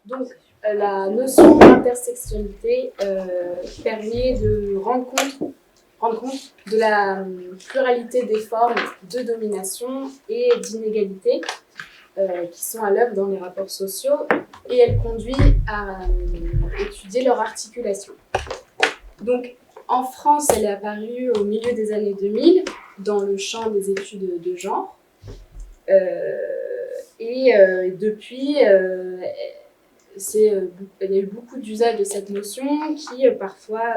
Donc, la notion d'intersexualité permet de rendre compte de la pluralité des formes de domination et d'inégalité qui sont à l'œuvre dans les rapports sociaux, et elle conduit à étudier leur articulation. Donc, en France, elle est apparue au milieu des années 2000 dans le champ des études de genre. Depuis, il y a eu beaucoup d'usage de cette notion qui parfois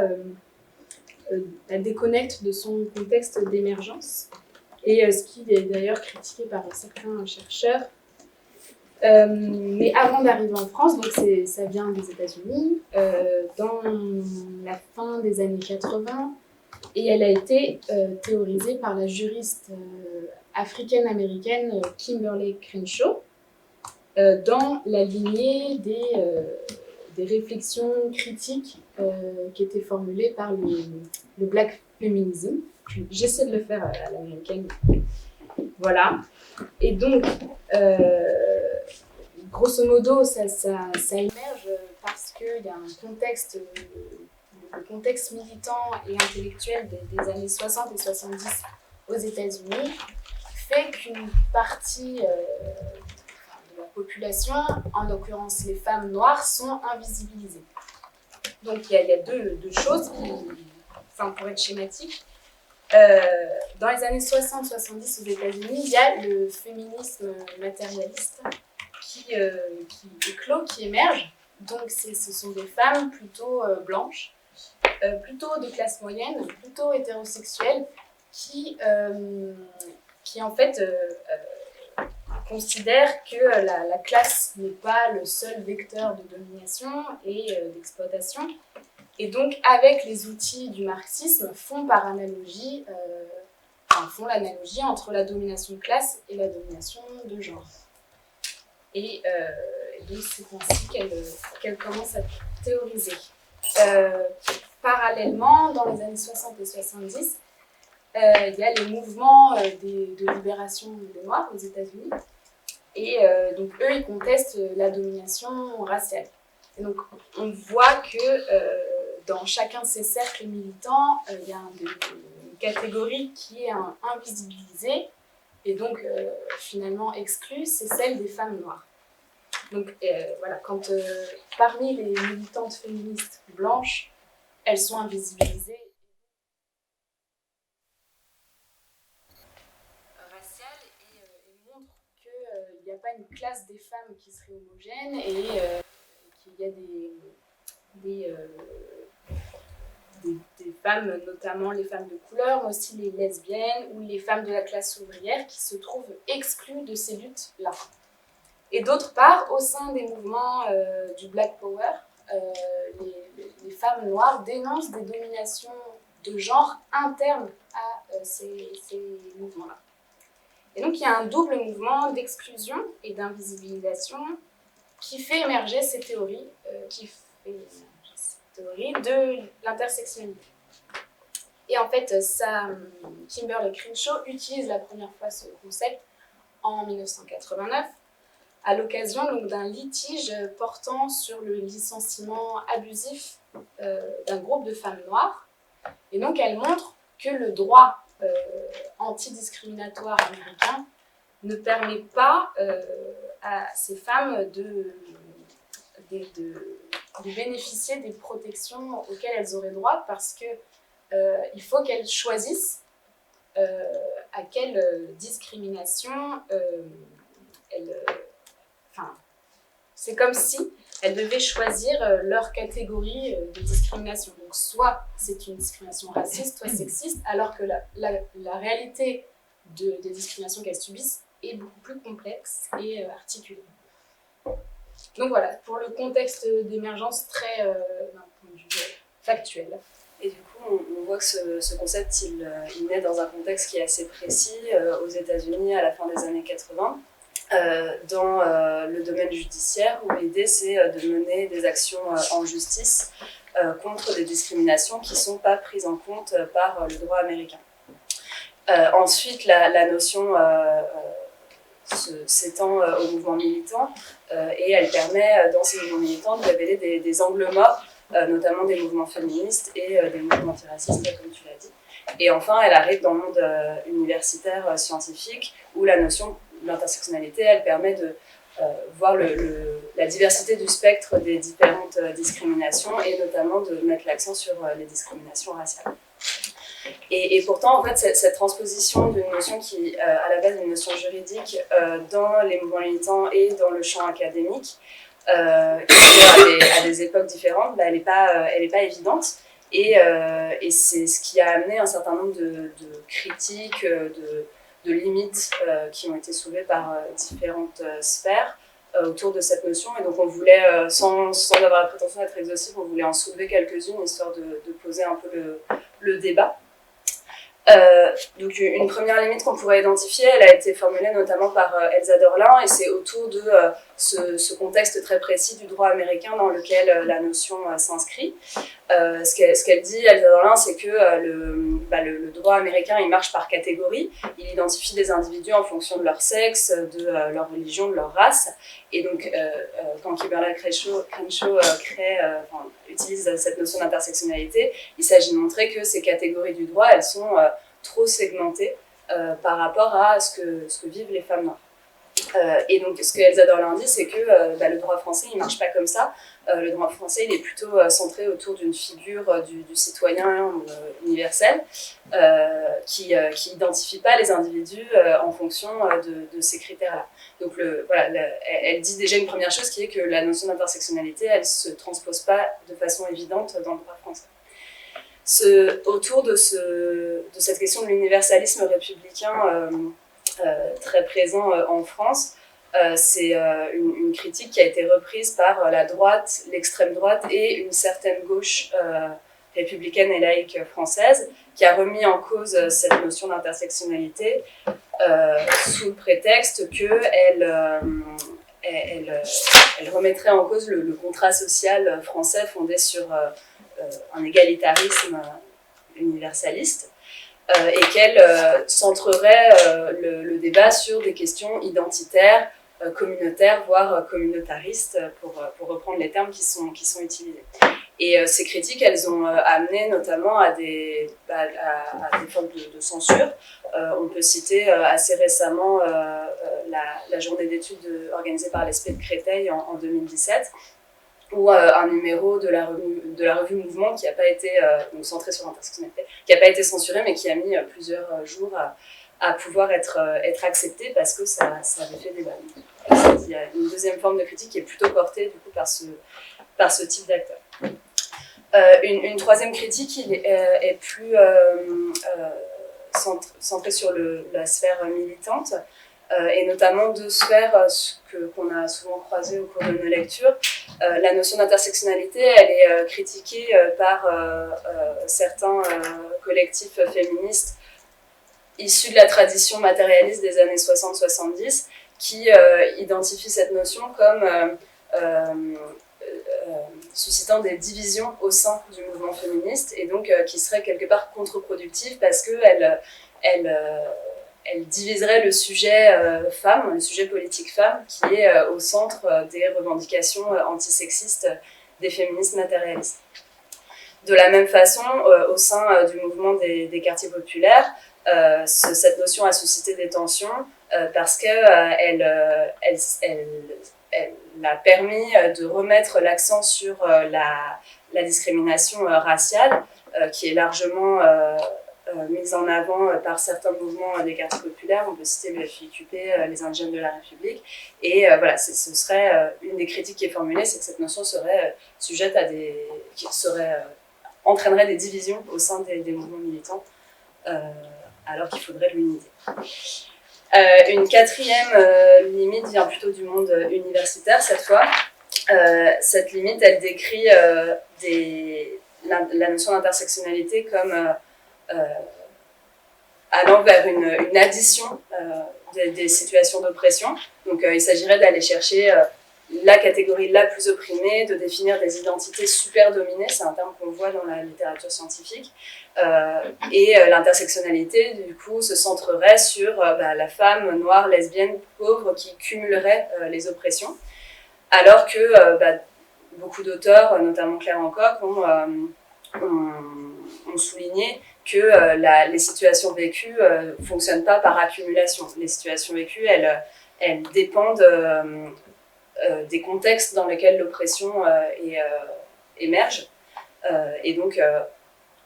la déconnecte de son contexte d'émergence, et ce qui est d'ailleurs critiqué par certains chercheurs. Mais avant d'arriver en France, donc ça vient des États-Unis, dans la fin des années 80, et elle a été théorisée par la juriste africaine-américaine Kimberlé Crenshaw, dans la lignée des réflexions critiques qui étaient formulées par le Black Feminism. J'essaie de le faire à l'américaine. Voilà. Et donc, grosso modo, ça émerge parce qu'il y a un contexte, le contexte militant et intellectuel des années 60 et 70 aux États-Unis fait qu'une partie de la population, en l'occurrence les femmes noires, sont invisibilisées. Donc il y a deux choses pour être schématique. Dans les années 60-70 aux États-Unis, il y a le féminisme matérialiste qui éclot, qui émerge. Donc ce sont des femmes plutôt blanches, plutôt de classe moyenne, plutôt hétérosexuelles, qui en fait considèrent que la classe n'est pas le seul vecteur de domination et d'exploitation. Et donc, avec les outils du marxisme, font l'analogie entre la domination de classe et la domination de genre. Et donc, c'est ainsi qu'elle commence à théoriser. Parallèlement, dans les années 60 et 70, il y a les mouvements de libération des Noirs aux États-Unis. Et donc, eux, ils contestent la domination raciale. Et donc, on voit que dans chacun de ces cercles militants, il y a une catégorie qui est invisibilisée et donc finalement exclue, c'est celle des femmes noires. Donc voilà, quand parmi les militantes féministes blanches, elles sont invisibilisées. Raciale et montre qu'il n'y a pas une classe des femmes qui serait homogène et qu'il y a des femmes, notamment les femmes de couleur, mais aussi les lesbiennes ou les femmes de la classe ouvrière qui se trouvent exclues de ces luttes-là. Et d'autre part, au sein des mouvements du Black Power, les femmes noires dénoncent des dominations de genre internes à ces mouvements-là. Et donc il y a un double mouvement d'exclusion et d'invisibilisation qui fait émerger ces théories, de l'intersectionnalité. Et en fait, Kimberlé Crenshaw utilise la première fois ce concept en 1989, à l'occasion donc, d'un litige portant sur le licenciement abusif d'un groupe de femmes noires. Et donc, elle montre que le droit antidiscriminatoire américain ne permet pas à ces femmes de bénéficier des protections auxquelles elles auraient droit, parce qu'il faut qu'elles choisissent à quelle discrimination c'est comme si elles devaient choisir leur catégorie de discrimination. Donc soit c'est une discrimination raciste, soit sexiste, alors que la réalité des discriminations qu'elles subissent est beaucoup plus complexe et articulée. Donc voilà, pour le contexte d'émergence très d'un point de vue factuel. Et du coup, on voit que ce concept, il naît dans un contexte qui est assez précis aux États-Unis à la fin des années 80, dans le domaine judiciaire, où l'idée c'est de mener des actions en justice contre des discriminations qui ne sont pas prises en compte par le droit américain. Ensuite, la notion s'étend au mouvement militant, et elle permet, dans ces mouvements militants, de révéler des angles morts, notamment des mouvements féministes et des mouvements antiracistes, comme tu l'as dit. Et enfin, elle arrive dans le monde universitaire scientifique, où la notion d'intersectionnalité, elle permet de voir la diversité du spectre des différentes discriminations, et notamment de mettre l'accent sur les discriminations raciales. Et pourtant, en fait, cette transposition d'une notion qui, à la base, est une notion juridique dans les mouvements militants et dans le champ académique, à des époques différentes, elle n'est pas évidente. Et c'est ce qui a amené un certain nombre de critiques, de limites qui ont été soulevées par différentes sphères autour de cette notion. Et donc on voulait, sans avoir la prétention d'être exhaustif, on voulait en soulever quelques-unes, histoire de poser un peu le débat. Donc une première limite qu'on pourrait identifier, elle a été formulée notamment par Elsa Dorlin, et c'est autour de ce contexte très précis du droit américain dans lequel la notion s'inscrit. Ce qu'elle dit, Elsa Dorlin, c'est que le droit américain, il marche par catégorie. Il identifie des individus en fonction de leur sexe, de leur religion, de leur race. Et donc, quand Kimberlé Crenshaw utilise cette notion d'intersectionnalité, il s'agit de montrer que ces catégories du droit, elles sont trop segmentées par rapport à ce que vivent les femmes noires. Et donc, ce que Elsa Dorlin dit, c'est que le droit français, il ne marche pas comme ça. Le droit français, il est plutôt centré autour d'une figure du citoyen universel qui n'identifie pas les individus en fonction de ces critères-là. Donc, elle dit déjà une première chose qui est que la notion d'intersectionnalité, elle ne se transpose pas de façon évidente dans le droit français. Autour de cette question de l'universalisme républicain très présent en France, c'est une critique qui a été reprise par la droite, l'extrême droite et une certaine gauche républicaine et laïque française, qui a remis en cause cette notion d'intersectionnalité sous le prétexte qu'elle remettrait en cause le contrat social français fondé sur un égalitarisme universaliste. Et qu'elle centrerait le débat sur des questions identitaires, communautaires, voire communautaristes, pour reprendre les termes qui sont utilisés. Et ces critiques, elles ont amené notamment à des formes de censure. On peut citer assez récemment la journée d'études organisée par l'ESPE de Créteil en 2017, ou un numéro de la revue Mouvement qui n'a pas été donc centré sur l'intersectionnalité, qui n'a pas été censuré, mais qui a mis plusieurs jours à pouvoir être accepté parce que ça avait fait débat. Il y a une deuxième forme de critique qui est plutôt portée du coup par ce type d'acteur. Une troisième critique est plus centrée sur la sphère militante, et notamment deux sphères qu'on a souvent croisées au cours de nos lectures. La notion d'intersectionnalité, elle est critiquée par certains collectifs féministes issus de la tradition matérialiste des années 60-70, qui identifient cette notion comme suscitant des divisions au sein du mouvement féministe, et donc qui serait quelque part contre-productive parce qu'elle diviserait le sujet femme, le sujet politique femme, qui est au centre des revendications antisexistes des féministes matérialistes. De la même façon, au sein du mouvement des quartiers populaires, cette notion a suscité des tensions parce qu'elle a permis de remettre l'accent sur la discrimination raciale, qui est largement mise en avant par certains mouvements des quartiers populaires. On peut citer le FIQP, les Indigènes de la République. Et ce serait une des critiques qui est formulée, c'est que cette notion serait sujette à entraînerait des divisions au sein des mouvements militants, alors qu'il faudrait l'unité. Une quatrième limite vient plutôt du monde universitaire cette fois. Cette limite, elle décrit la notion d'intersectionnalité comme allant vers une addition des situations d'oppression. Donc il s'agirait d'aller chercher la catégorie la plus opprimée, de définir des identités super dominées, c'est un terme qu'on voit dans la littérature scientifique, et l'intersectionnalité du coup se centrerait sur la femme noire, lesbienne, pauvre qui cumulerait les oppressions. alors que beaucoup d'auteurs, notamment Claire Hancock, ont souligné que les situations vécues ne fonctionnent pas par accumulation. Les situations vécues, elles dépendent des contextes dans lesquels l'oppression émerge. Et donc,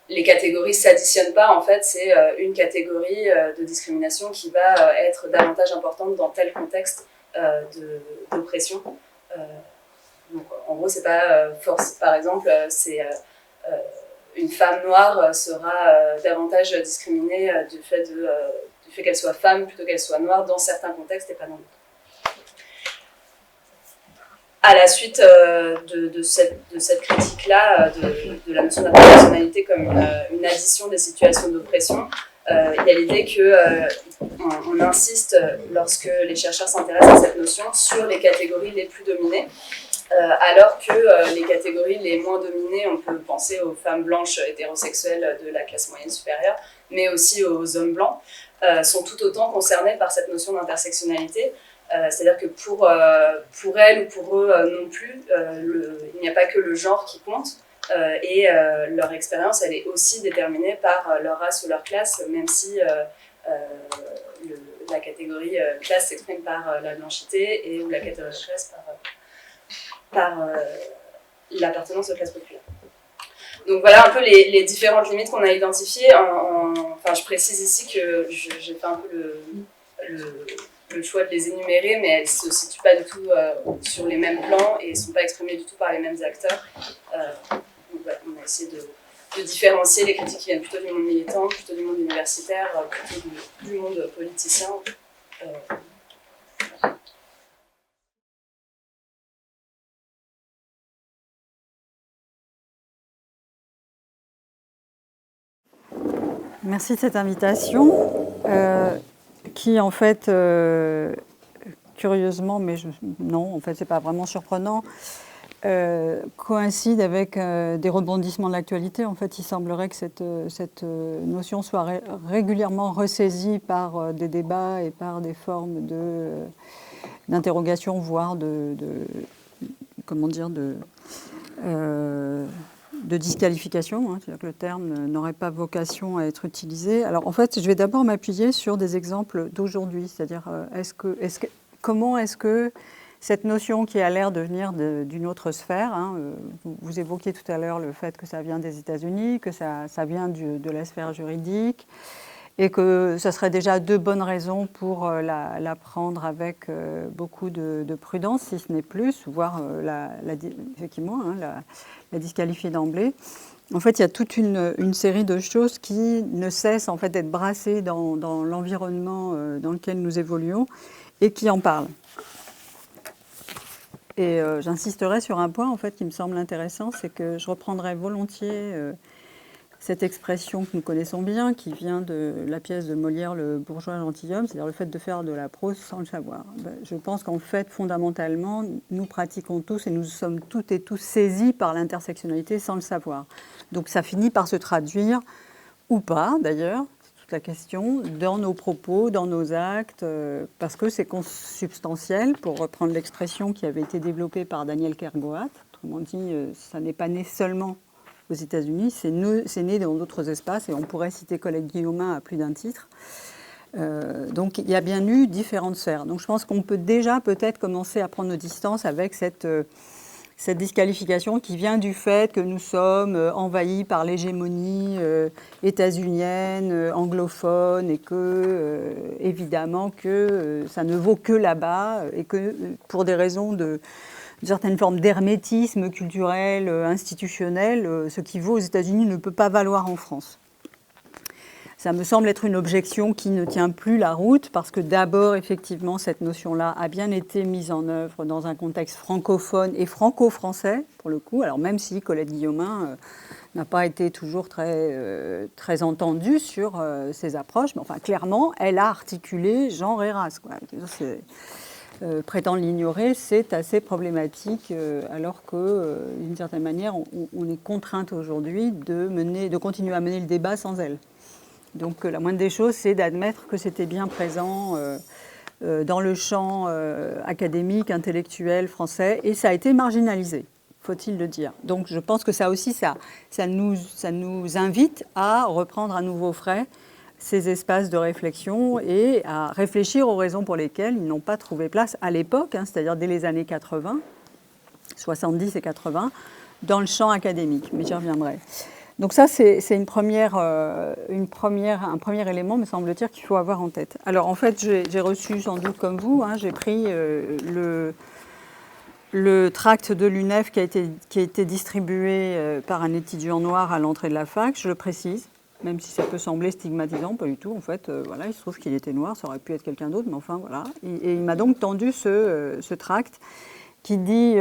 les catégories ne s'additionnent pas, en fait, c'est une catégorie de discrimination qui va être davantage importante dans tel contexte d'oppression. Donc, en gros, c'est pas force. Par exemple, une femme noire sera davantage discriminée du fait qu'elle soit femme plutôt qu'elle soit noire dans certains contextes et pas dans d'autres. À la suite de cette critique-là, de la notion d'intersectionnalité comme une addition des situations d'oppression, il y a l'idée qu'on insiste, lorsque les chercheurs s'intéressent à cette notion, sur les catégories les plus dominées, alors que les catégories les moins dominées, on peut penser aux femmes blanches hétérosexuelles de la classe moyenne supérieure, mais aussi aux hommes blancs, sont tout autant concernés par cette notion d'intersectionnalité. C'est-à-dire que pour elles ou pour eux non plus, il n'y a pas que le genre qui compte, et leur expérience, elle est aussi déterminée par leur race ou leur classe, même si la catégorie classe s'exprime par la blanchité et ou la catégorie classe par l'appartenance aux classes populaires. Donc voilà un peu les différentes limites qu'on a identifiées. Enfin, je précise ici que j'ai fait un peu le choix de les énumérer, mais elles ne se situent pas du tout sur les mêmes plans et ne sont pas exprimées du tout par les mêmes acteurs. Donc voilà, on a essayé de différencier les critiques qui viennent plutôt du monde militant, plutôt du monde universitaire, plutôt du monde politicien. Merci de cette invitation qui, en fait, curieusement, mais non, en fait, c'est pas vraiment surprenant, coïncide avec des rebondissements de l'actualité. En fait, il semblerait que cette notion soit régulièrement ressaisie par des débats et par des formes d'interrogation, voire comment dire, de disqualification, hein, c'est-à-dire que le terme n'aurait pas vocation à être utilisé. Alors en fait, je vais d'abord m'appuyer sur des exemples d'aujourd'hui, c'est-à-dire comment est-ce que cette notion qui a l'air de venir d'une autre sphère, hein, vous évoquiez tout à l'heure le fait que ça vient des États-Unis, que ça vient de la sphère juridique, et que ce serait déjà deux bonnes raisons pour la prendre avec beaucoup de prudence, si ce n'est plus, voire effectivement la disqualifier d'emblée. En fait, il y a toute une série de choses qui ne cessent en fait d'être brassées dans l'environnement dans lequel nous évoluons et qui en parlent. Et j'insisterai sur un point en fait qui me semble intéressant, c'est que je reprendrai volontiers cette expression que nous connaissons bien, qui vient de la pièce de Molière, Le bourgeois gentilhomme, c'est-à-dire le fait de faire de la prose sans le savoir. Je pense qu'en fait, fondamentalement, nous pratiquons tous et nous sommes toutes et tous saisis par l'intersectionnalité sans le savoir. Donc ça finit par se traduire, ou pas d'ailleurs, c'est toute la question, dans nos propos, dans nos actes, parce que c'est consubstantiel, pour reprendre l'expression qui avait été développée par Daniel Kergoat. Autrement dit, ça n'est pas né seulement aux États-Unis, c'est né dans d'autres espaces, et on pourrait citer Colette Guillaumin à plus d'un titre. Donc il y a bien eu différentes sphères. Donc je pense qu'on peut déjà peut-être commencer à prendre nos distances avec cette disqualification qui vient du fait que nous sommes envahis par l'hégémonie états-unienne, anglophone, et que, évidemment, que ça ne vaut que là-bas, et que pour des raisons d'une certaine forme d'hermétisme culturel, institutionnel, ce qui vaut aux États-Unis ne peut pas valoir en France. Ça me semble être une objection qui ne tient plus la route, parce que d'abord, effectivement, cette notion-là a bien été mise en œuvre dans un contexte francophone et franco-français, pour le coup. Alors même si Colette Guillaumin n'a pas été toujours très entendue sur ces approches, mais enfin, clairement, elle a articulé genre et race, quoi. Prétendre l'ignorer, c'est assez problématique, alors que, d'une certaine manière, on est contrainte aujourd'hui de continuer à mener le débat sans elle. Donc la moindre des choses, c'est d'admettre que c'était bien présent dans le champ académique, intellectuel français, et ça a été marginalisé, faut-il le dire. Donc je pense que ça aussi, ça nous invite à reprendre à nouveau frais ces espaces de réflexion et à réfléchir aux raisons pour lesquelles ils n'ont pas trouvé place à l'époque, c'est-à-dire dès les années 80, 70 et 80, dans le champ académique, mais j'y reviendrai. Donc ça, c'est un premier élément, me semble-t-il, qu'il faut avoir en tête. Alors en fait, j'ai reçu, sans doute comme vous, j'ai pris le tract de l'UNEF qui a été distribué par un étudiant noir à l'entrée de la fac, je le précise, même si ça peut sembler stigmatisant, pas du tout. En fait, voilà, il se trouve qu'il était noir, ça aurait pu être quelqu'un d'autre, mais enfin, voilà. Et il m'a donc tendu ce tract qui dit,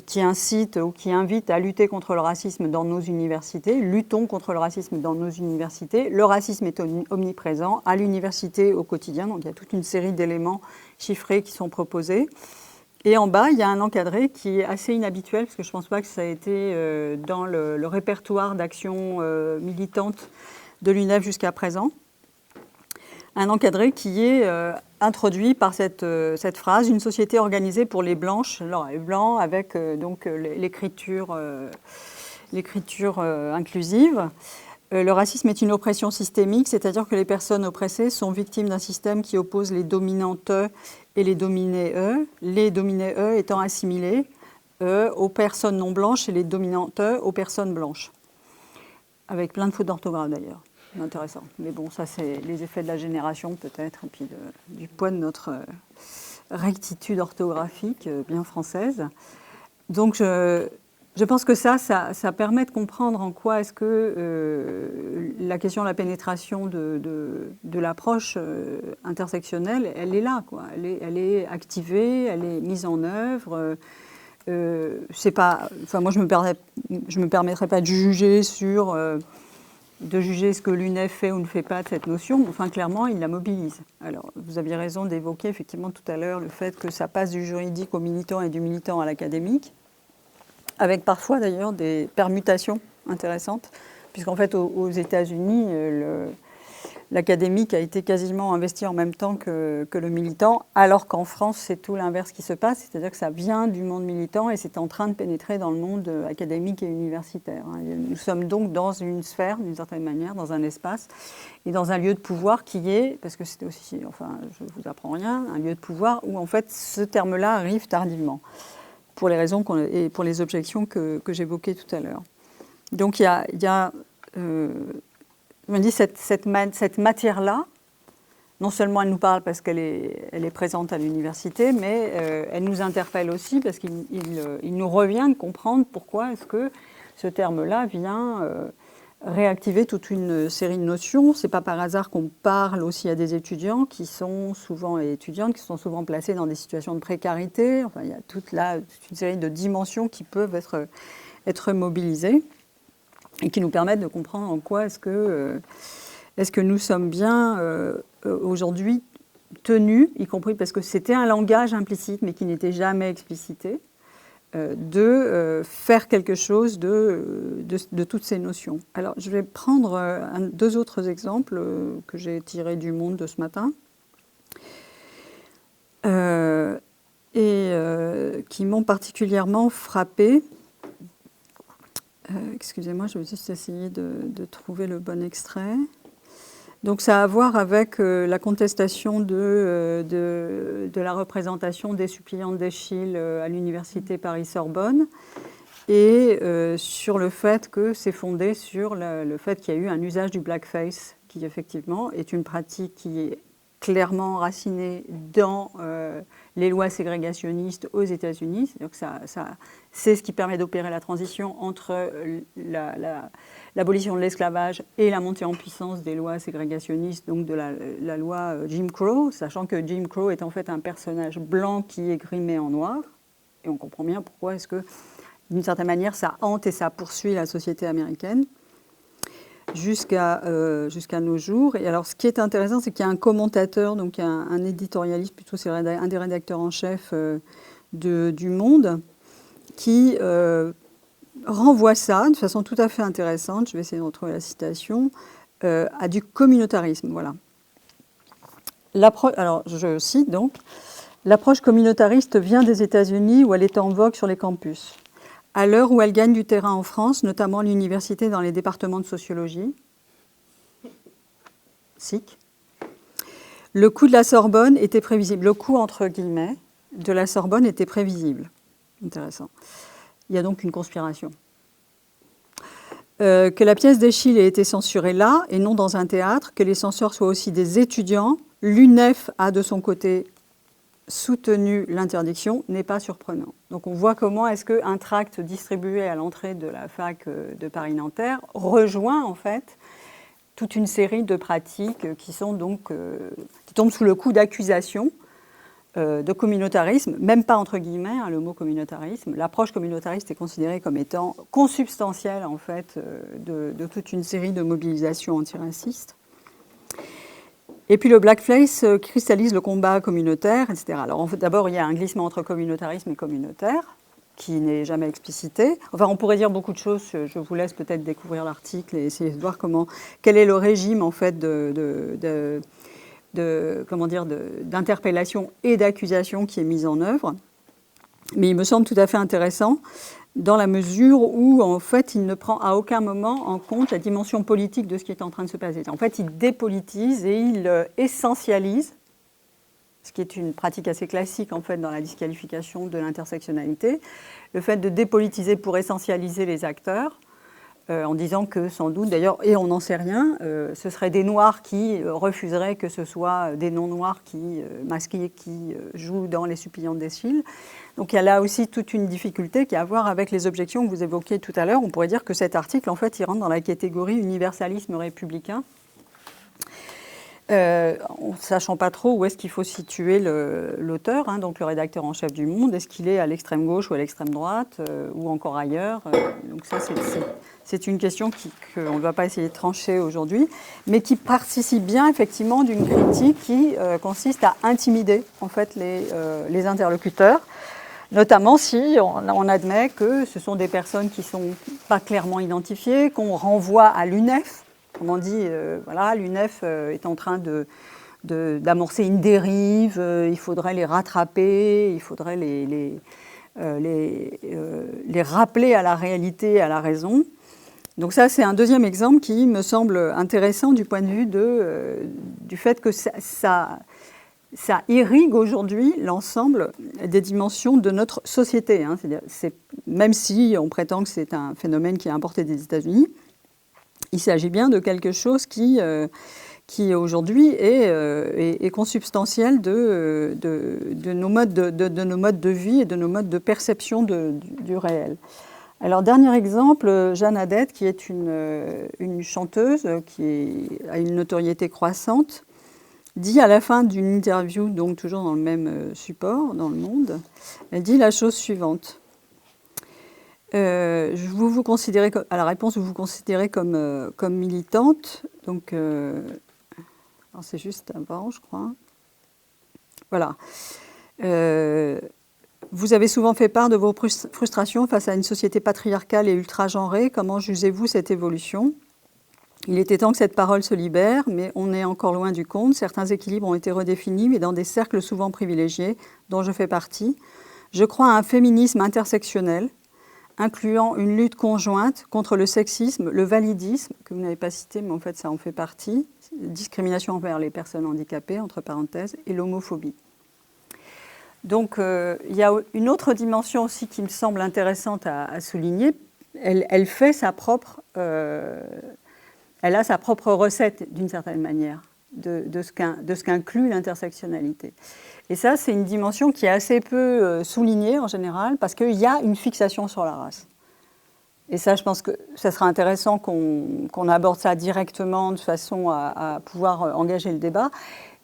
qui incite ou qui invite à lutter contre le racisme dans nos universités. Luttons contre le racisme dans nos universités. Le racisme est omniprésent à l'université au quotidien. Donc il y a toute une série d'éléments chiffrés qui sont proposés. Et en bas, il y a un encadré qui est assez inhabituel, parce que je ne pense pas que ça a été dans le répertoire d'action militante de l'UNEF jusqu'à présent. Un encadré qui est introduit par cette phrase « Une société organisée pour les blanches », alors les blancs avec donc l'écriture inclusive. Le racisme est une oppression systémique, c'est-à-dire que les personnes oppressées sont victimes d'un système qui oppose les dominantes et les dominés-eux, les dominés-eux étant assimilés aux personnes non blanches et les dominantes aux personnes blanches. Avec plein de fautes d'orthographe d'ailleurs. Intéressant. Mais bon, ça c'est les effets de la génération peut-être, et puis du poids de notre rectitude orthographique bien française. Donc je pense que ça permet de comprendre en quoi est-ce que la question de la pénétration de l'approche intersectionnelle, elle est là, quoi. Elle est activée, elle est mise en œuvre. C'est pas, enfin moi je me permettrai pas de juger sur de juger ce que l'UNEF fait ou ne fait pas de cette notion, enfin clairement, il la mobilise. Alors, vous aviez raison d'évoquer effectivement tout à l'heure le fait que ça passe du juridique au militant et du militant à l'académique, avec parfois d'ailleurs des permutations intéressantes, puisqu'en fait aux États-Unis, l'académique a été quasiment investi en même temps que le militant, alors qu'en France, c'est tout l'inverse qui se passe, c'est-à-dire que ça vient du monde militant et c'est en train de pénétrer dans le monde académique et universitaire. Nous sommes donc dans une sphère, d'une certaine manière, dans un espace et dans un lieu de pouvoir qui est, parce que c'était aussi, enfin, je ne vous apprends rien, un lieu de pouvoir où en fait ce terme-là arrive tardivement, pour les raisons et pour les objections que j'évoquais tout à l'heure. Donc il y a je me dis, cette matière-là, non seulement elle nous parle parce qu'elle est présente à l'université, mais elle nous interpelle aussi parce qu'il nous revient de comprendre pourquoi est-ce que ce terme-là vient réactiver toute une série de notions. Ce n'est pas par hasard qu'on parle aussi à des étudiants qui sont souvent, et étudiantes, qui sont souvent placés dans des situations de précarité. Enfin, il y a toute une série de dimensions qui peuvent être mobilisées et qui nous permettent de comprendre en quoi est-ce que nous sommes bien aujourd'hui tenus, y compris parce que c'était un langage implicite mais qui n'était jamais explicité, de faire quelque chose de toutes ces notions. Alors je vais prendre deux autres exemples que j'ai tirés du Monde de ce matin et qui m'ont particulièrement frappée. Excusez-moi, je vais juste essayer de trouver le bon extrait. Donc ça a à voir avec la contestation de la représentation des suppléantes d'Eschyle à l'université Paris-Sorbonne et sur le fait que c'est fondé sur le fait qu'il y a eu un usage du blackface qui effectivement est une pratique qui est clairement enracinée dans les lois ségrégationnistes aux États-Unis. C'est-à-dire que c'est ce qui permet d'opérer la transition entre l'abolition de l'esclavage et la montée en puissance des lois ségrégationnistes, donc de la loi Jim Crow, sachant que Jim Crow est en fait un personnage blanc qui est grimé en noir. Et on comprend bien pourquoi est-ce que, d'une certaine manière, ça hante et ça poursuit la société américaine jusqu'à nos jours. Et alors, ce qui est intéressant, c'est qu'il y a un commentateur, donc un éditorialiste, plutôt c'est un des rédacteurs en chef du Monde, qui renvoie ça de façon tout à fait intéressante, je vais essayer de retrouver la citation, à du communautarisme. Voilà. Alors, je cite donc, l'approche communautariste vient des États-Unis où elle est en vogue sur les campus. À l'heure où elle gagne du terrain en France, notamment à l'université dans les départements de sociologie, SIC, le coût de la Sorbonne était prévisible. Le coût, entre guillemets, de la Sorbonne était prévisible. Intéressant. Il y a donc une conspiration. Que la pièce d'Eschyle ait été censurée là et non dans un théâtre, que les censeurs soient aussi des étudiants, l'UNEF a de son côté soutenu l'interdiction, n'est pas surprenant. Donc on voit comment est-ce qu'un tract distribué à l'entrée de la fac de Paris-Nanterre rejoint en fait toute une série de pratiques qui sont donc qui tombent sous le coup d'accusations de communautarisme, même pas entre guillemets, le mot communautarisme. L'approche communautariste est considérée comme étant consubstantielle en fait de toute une série de mobilisations antiracistes. Et puis le blackface cristallise le combat communautaire, etc. Alors d'abord, il y a un glissement entre communautarisme et communautaire qui n'est jamais explicité. Enfin, on pourrait dire beaucoup de choses. Je vous laisse peut-être découvrir l'article et essayer de voir quel est le régime en fait d'interpellation et d'accusation qui est mise en œuvre. Mais il me semble tout à fait intéressant dans la mesure où, en fait, il ne prend à aucun moment en compte la dimension politique de ce qui est en train de se passer. En fait, il dépolitise et il essentialise, ce qui est une pratique assez classique, en fait, dans la disqualification de l'intersectionnalité, le fait de dépolitiser pour essentialiser les acteurs, en disant que sans doute, d'ailleurs, et on n'en sait rien, ce seraient des Noirs qui refuseraient que ce soit des non-Noirs masqués qui jouent dans Les Suppliants d'Eschyle. Donc il y a là aussi toute une difficulté qui a à voir avec les objections que vous évoquiez tout à l'heure. On pourrait dire que cet article, en fait, il rentre dans la catégorie universalisme républicain, en ne sachant pas trop où est-ce qu'il faut situer l'auteur, donc le rédacteur en chef du Monde. Est-ce qu'il est à l'extrême gauche ou à l'extrême droite, ou encore ailleurs donc ça, c'est une question qu'on ne va pas essayer de trancher aujourd'hui, mais qui participe bien effectivement d'une critique qui consiste à intimider en fait les interlocuteurs, notamment si on admet que ce sont des personnes qui ne sont pas clairement identifiées, qu'on renvoie à l'UNEF. Comme on dit, voilà, l'UNEF est en train d'amorcer une dérive, il faudrait les rattraper, il faudrait les rappeler à la réalité, à la raison. Donc ça, c'est un deuxième exemple qui me semble intéressant du point de vue du fait que ça irrigue aujourd'hui l'ensemble des dimensions de notre société. C'est-à-dire, même si on prétend que c'est un phénomène qui est importé des États-Unis, il s'agit bien de quelque chose qui aujourd'hui est consubstantiel de nos modes de vie et de nos modes de perception du réel. Alors, dernier exemple, Jeanne Haddad, qui est une chanteuse qui a une notoriété croissante, dit à la fin d'une interview, donc toujours dans le même support, dans Le Monde, elle dit la chose suivante. Vous vous considérez à la réponse, vous vous considérez comme militante, donc c'est juste avant, je crois. Voilà. Vous avez souvent fait part de vos frustrations face à une société patriarcale et ultra-genrée. Comment jugez-vous cette évolution ? Il était temps que cette parole se libère, mais on est encore loin du compte. Certains équilibres ont été redéfinis, mais dans des cercles souvent privilégiés, dont je fais partie. Je crois à un féminisme intersectionnel, incluant une lutte conjointe contre le sexisme, le validisme, que vous n'avez pas cité, mais en fait ça en fait partie, discrimination envers les personnes handicapées, entre parenthèses, et l'homophobie. Donc il y a une autre dimension aussi qui me semble intéressante à souligner. Elle a sa propre recette, d'une certaine manière, de ce qu'inclut l'intersectionnalité. Et ça, c'est une dimension qui est assez peu soulignée en général, parce qu'il y a une fixation sur la race. Et ça, je pense que ça sera intéressant qu'on aborde ça directement, de façon à pouvoir engager le débat.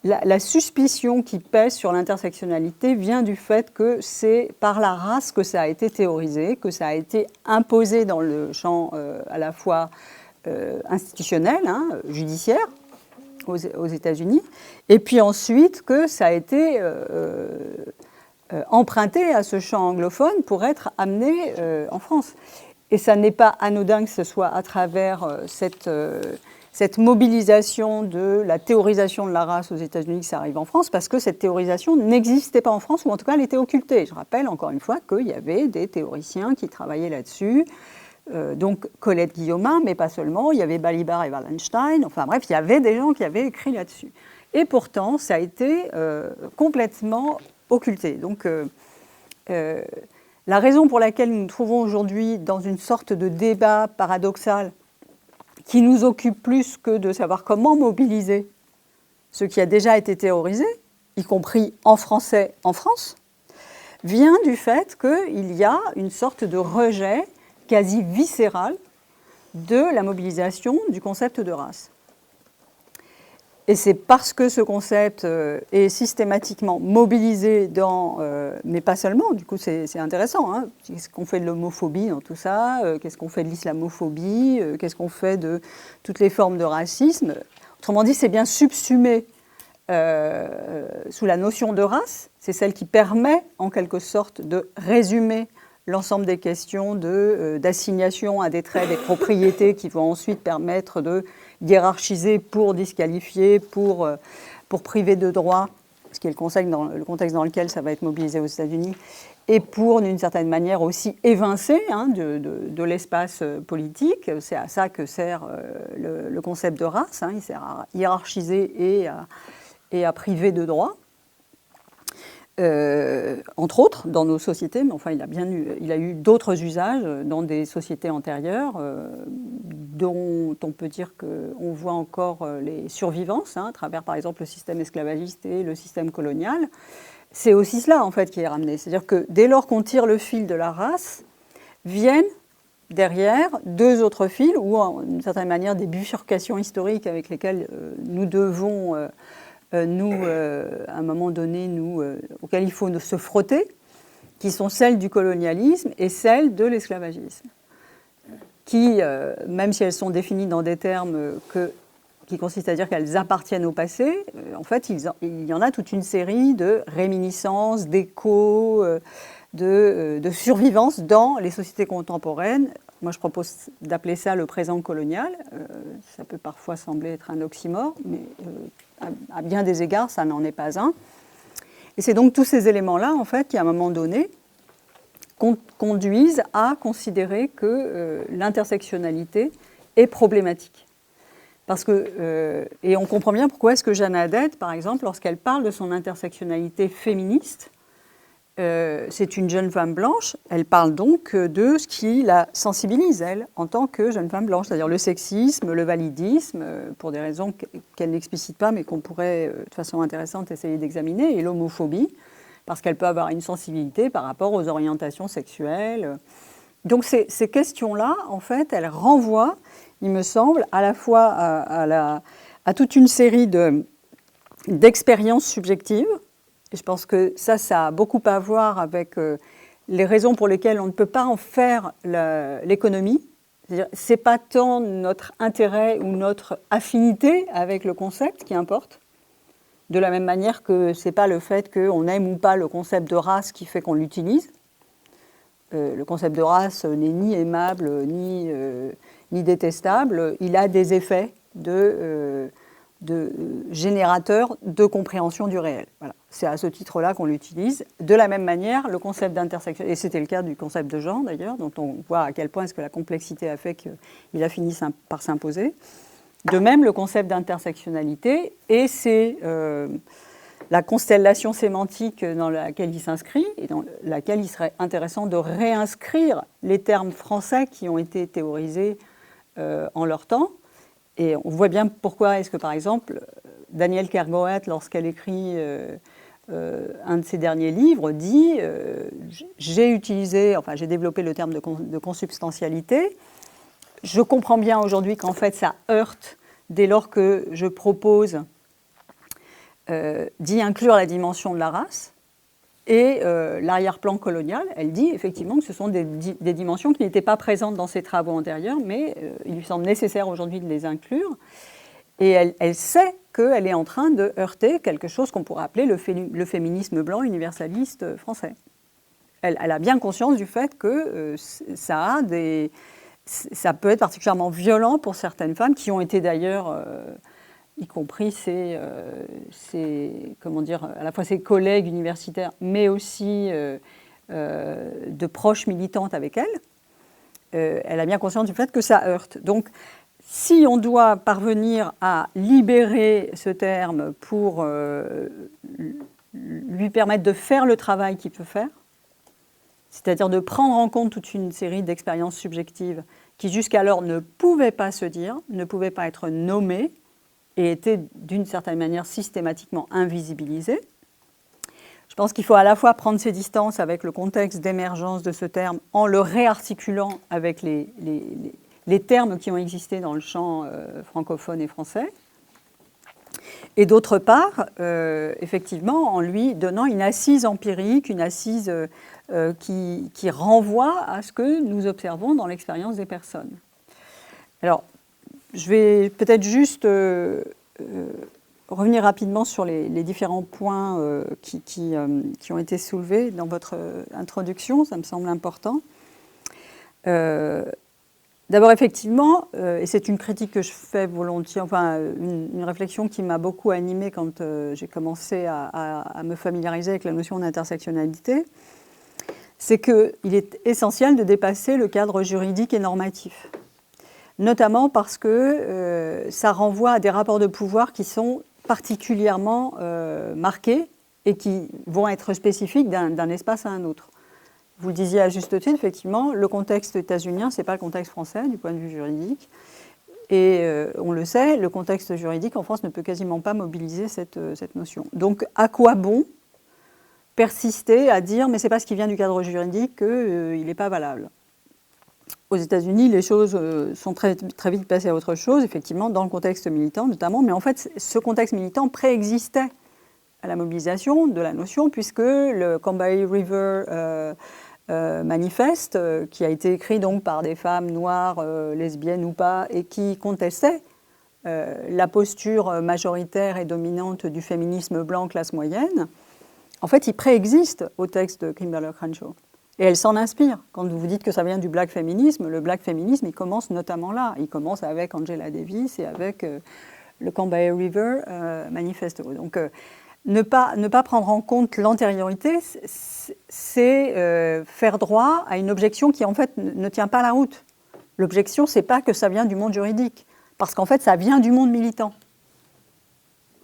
La suspicion qui pèse sur l'intersectionnalité vient du fait que c'est par la race que ça a été théorisé, que ça a été imposé dans le champ à la fois institutionnel, judiciaire, aux États-Unis, et puis ensuite que ça a été emprunté à ce champ anglophone pour être amené en France. Et ça n'est pas anodin que ce soit à travers cette cette mobilisation de la théorisation de la race aux États-Unis que ça arrive en France, parce que cette théorisation n'existait pas en France, ou en tout cas elle était occultée. Je rappelle encore une fois qu'il y avait des théoriciens qui travaillaient là-dessus, donc Colette Guillaumin, mais pas seulement, il y avait Balibar et Wallenstein, enfin bref, il y avait des gens qui avaient écrit là-dessus. Et pourtant, ça a été complètement occulté. Donc, la raison pour laquelle nous nous trouvons aujourd'hui dans une sorte de débat paradoxal qui nous occupe plus que de savoir comment mobiliser ce qui a déjà été théorisé, y compris en français en France, vient du fait qu'il y a une sorte de rejet quasi viscéral de la mobilisation du concept de race. Et c'est parce que ce concept est systématiquement mobilisé dans... mais pas seulement, du coup c'est intéressant. Hein. Qu'est-ce qu'on fait de l'homophobie dans tout ça? Qu'est-ce qu'on fait de l'islamophobie? Qu'est-ce qu'on fait de toutes les formes de racisme? Autrement dit, c'est bien subsumé sous la notion de race. C'est celle qui permet, en quelque sorte, de résumer l'ensemble des questions d'assignation à des traits, des propriétés qui vont ensuite permettre de hiérarchiser pour disqualifier, pour priver de droits, ce qui est le contexte dans lequel ça va être mobilisé aux États-Unis, et pour, d'une certaine manière, aussi évincer de l'espace politique. C'est à ça que sert le concept de race. Il sert à hiérarchiser et à priver de droits. Entre autres, dans nos sociétés, mais enfin, il a eu d'autres usages dans des sociétés antérieures, dont on peut dire qu'on voit encore les survivances, à travers, par exemple, le système esclavagiste et le système colonial. C'est aussi cela, en fait, qui est ramené. C'est-à-dire que dès lors qu'on tire le fil de la race, viennent derrière deux autres fils, ou d'une certaine manière des bifurcations historiques avec lesquelles nous devons... à un moment donné, auxquelles il faut se frotter, qui sont celles du colonialisme et celles de l'esclavagisme, qui, même si elles sont définies dans des termes qui consistent à dire qu'elles appartiennent au passé, en fait, il y en a toute une série de réminiscences, d'échos, de survivance dans les sociétés contemporaines. Moi, je propose d'appeler ça le présent colonial. Ça peut parfois sembler être un oxymore, mais à bien des égards, ça n'en est pas un. Et c'est donc tous ces éléments-là, en fait, qui, à un moment donné, conduisent à considérer que l'intersectionnalité est problématique. Parce que, et on comprend bien pourquoi est-ce que Jeanne Haddad, par exemple, lorsqu'elle parle de son intersectionnalité féministe, c'est une jeune femme blanche, elle parle donc de ce qui la sensibilise, elle, en tant que jeune femme blanche, c'est-à-dire le sexisme, le validisme, pour des raisons qu'elle n'explicite pas, mais qu'on pourrait, de façon intéressante, essayer d'examiner, et l'homophobie, parce qu'elle peut avoir une sensibilité par rapport aux orientations sexuelles. Donc ces questions-là, en fait, elles renvoient, il me semble, à la fois à toute une série d'expériences subjectives. Et je pense que ça a beaucoup à voir avec les raisons pour lesquelles on ne peut pas en faire l'économie. C'est-à-dire, c'est pas tant notre intérêt ou notre affinité avec le concept qui importe, de la même manière que c'est pas le fait qu'on aime ou pas le concept de race qui fait qu'on l'utilise. Le concept de race n'est ni aimable ni détestable. Il a des effets de générateur de compréhension du réel. Voilà. C'est à ce titre-là qu'on l'utilise. De la même manière, le concept d'intersection, et c'était le cas du concept de genre d'ailleurs, dont on voit à quel point est-ce que la complexité a fait qu'il a fini par s'imposer. De même, le concept d'intersectionnalité, et c'est la constellation sémantique dans laquelle il s'inscrit, et dans laquelle il serait intéressant de réinscrire les termes français qui ont été théorisés en leur temps. Et on voit bien pourquoi est-ce que, par exemple, Danielle Kergoat, lorsqu'elle écrit un de ses derniers livres, dit j'ai développé le terme de consubstantialité. Je comprends bien aujourd'hui qu'en fait, ça heurte dès lors que je propose d'y inclure la dimension de la race. Et l'arrière-plan colonial, elle dit effectivement que ce sont des dimensions qui n'étaient pas présentes dans ses travaux antérieurs, mais il lui semble nécessaire aujourd'hui de les inclure. Et elle sait qu'elle est en train de heurter quelque chose qu'on pourrait appeler le féminisme blanc universaliste français. Elle a bien conscience du fait que ça ça peut être particulièrement violent pour certaines femmes qui ont été d'ailleurs, y compris comment dire, à la fois ses collègues universitaires, mais aussi de proches militantes avec elle. Elle a bien conscience du fait que ça heurte. Donc, si on doit parvenir à libérer ce terme pour lui permettre de faire le travail qu'il peut faire, c'est-à-dire de prendre en compte toute une série d'expériences subjectives qui jusqu'alors ne pouvaient pas se dire, ne pouvaient pas être nommées et étaient d'une certaine manière systématiquement invisibilisées. Je pense qu'il faut à la fois prendre ses distances avec le contexte d'émergence de ce terme en le réarticulant avec les termes qui ont existé dans le champ francophone et français, et d'autre part, effectivement, en lui donnant une assise empirique, une assise qui renvoie à ce que nous observons dans l'expérience des personnes. Alors, je vais peut-être juste revenir rapidement sur les différents points qui ont été soulevés dans votre introduction, ça me semble important. D'abord, effectivement, et c'est une critique que je fais volontiers, enfin une réflexion qui m'a beaucoup animée quand j'ai commencé à me familiariser avec la notion d'intersectionnalité, c'est qu'il est essentiel de dépasser le cadre juridique et normatif, notamment parce que ça renvoie à des rapports de pouvoir qui sont particulièrement marqués et qui vont être spécifiques d'un espace à un autre. Vous le disiez à juste titre, effectivement, le contexte états-unien, ce n'est pas le contexte français du point de vue juridique. Et on le sait, le contexte juridique en France ne peut quasiment pas mobiliser cette notion. Donc, à quoi bon persister à dire « mais ce n'est pas ce qui vient du cadre juridique qu'il n'est pas valable ». Aux États-Unis, les choses sont très, très vite passées à autre chose, effectivement, dans le contexte militant notamment. Mais en fait, ce contexte militant préexistait à la mobilisation de la notion, puisque le Combahee River manifeste, qui a été écrit donc par des femmes noires, lesbiennes ou pas, et qui contestait la posture majoritaire et dominante du féminisme blanc classe moyenne, en fait, il préexiste au texte de Kimberlé Crenshaw. Et elle s'en inspire. Quand vous dites que ça vient du black féminisme, le black féminisme, il commence notamment là. Il commence avec Angela Davis et avec le Combahee River manifeste. Donc, ne pas prendre en compte l'antériorité, c'est faire droit à une objection qui, en fait, ne tient pas la route. L'objection, ce n'est pas que ça vient du monde juridique, parce qu'en fait, ça vient du monde militant.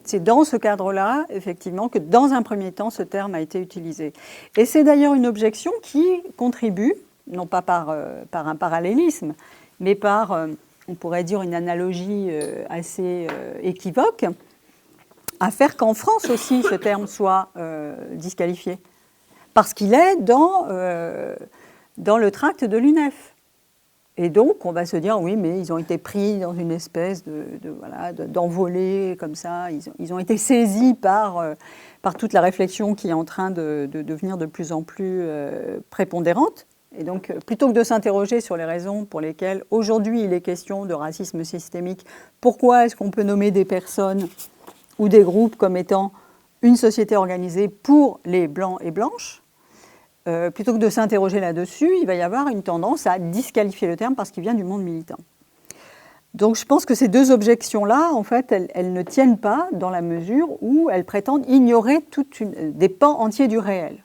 C'est dans ce cadre-là, effectivement, que dans un premier temps, ce terme a été utilisé. Et c'est d'ailleurs une objection qui contribue, non pas par un parallélisme, mais par, on pourrait dire, une analogie assez équivoque, à faire qu'en France aussi, ce terme soit disqualifié. Parce qu'il est dans le tract de l'UNEF. Et donc, on va se dire, oui, mais ils ont été pris dans une espèce d'envolée comme ça. Ils ont été saisis par toute la réflexion qui est en train de devenir de plus en plus prépondérante. Et donc, plutôt que de s'interroger sur les raisons pour lesquelles aujourd'hui il est question de racisme systémique, pourquoi est-ce qu'on peut nommer des personnes ou des groupes comme étant une société organisée pour les blancs et blanches, plutôt que de s'interroger là-dessus, il va y avoir une tendance à disqualifier le terme parce qu'il vient du monde militant. Donc je pense que ces deux objections-là, en fait, elles ne tiennent pas dans la mesure où elles prétendent ignorer des pans entiers du réel.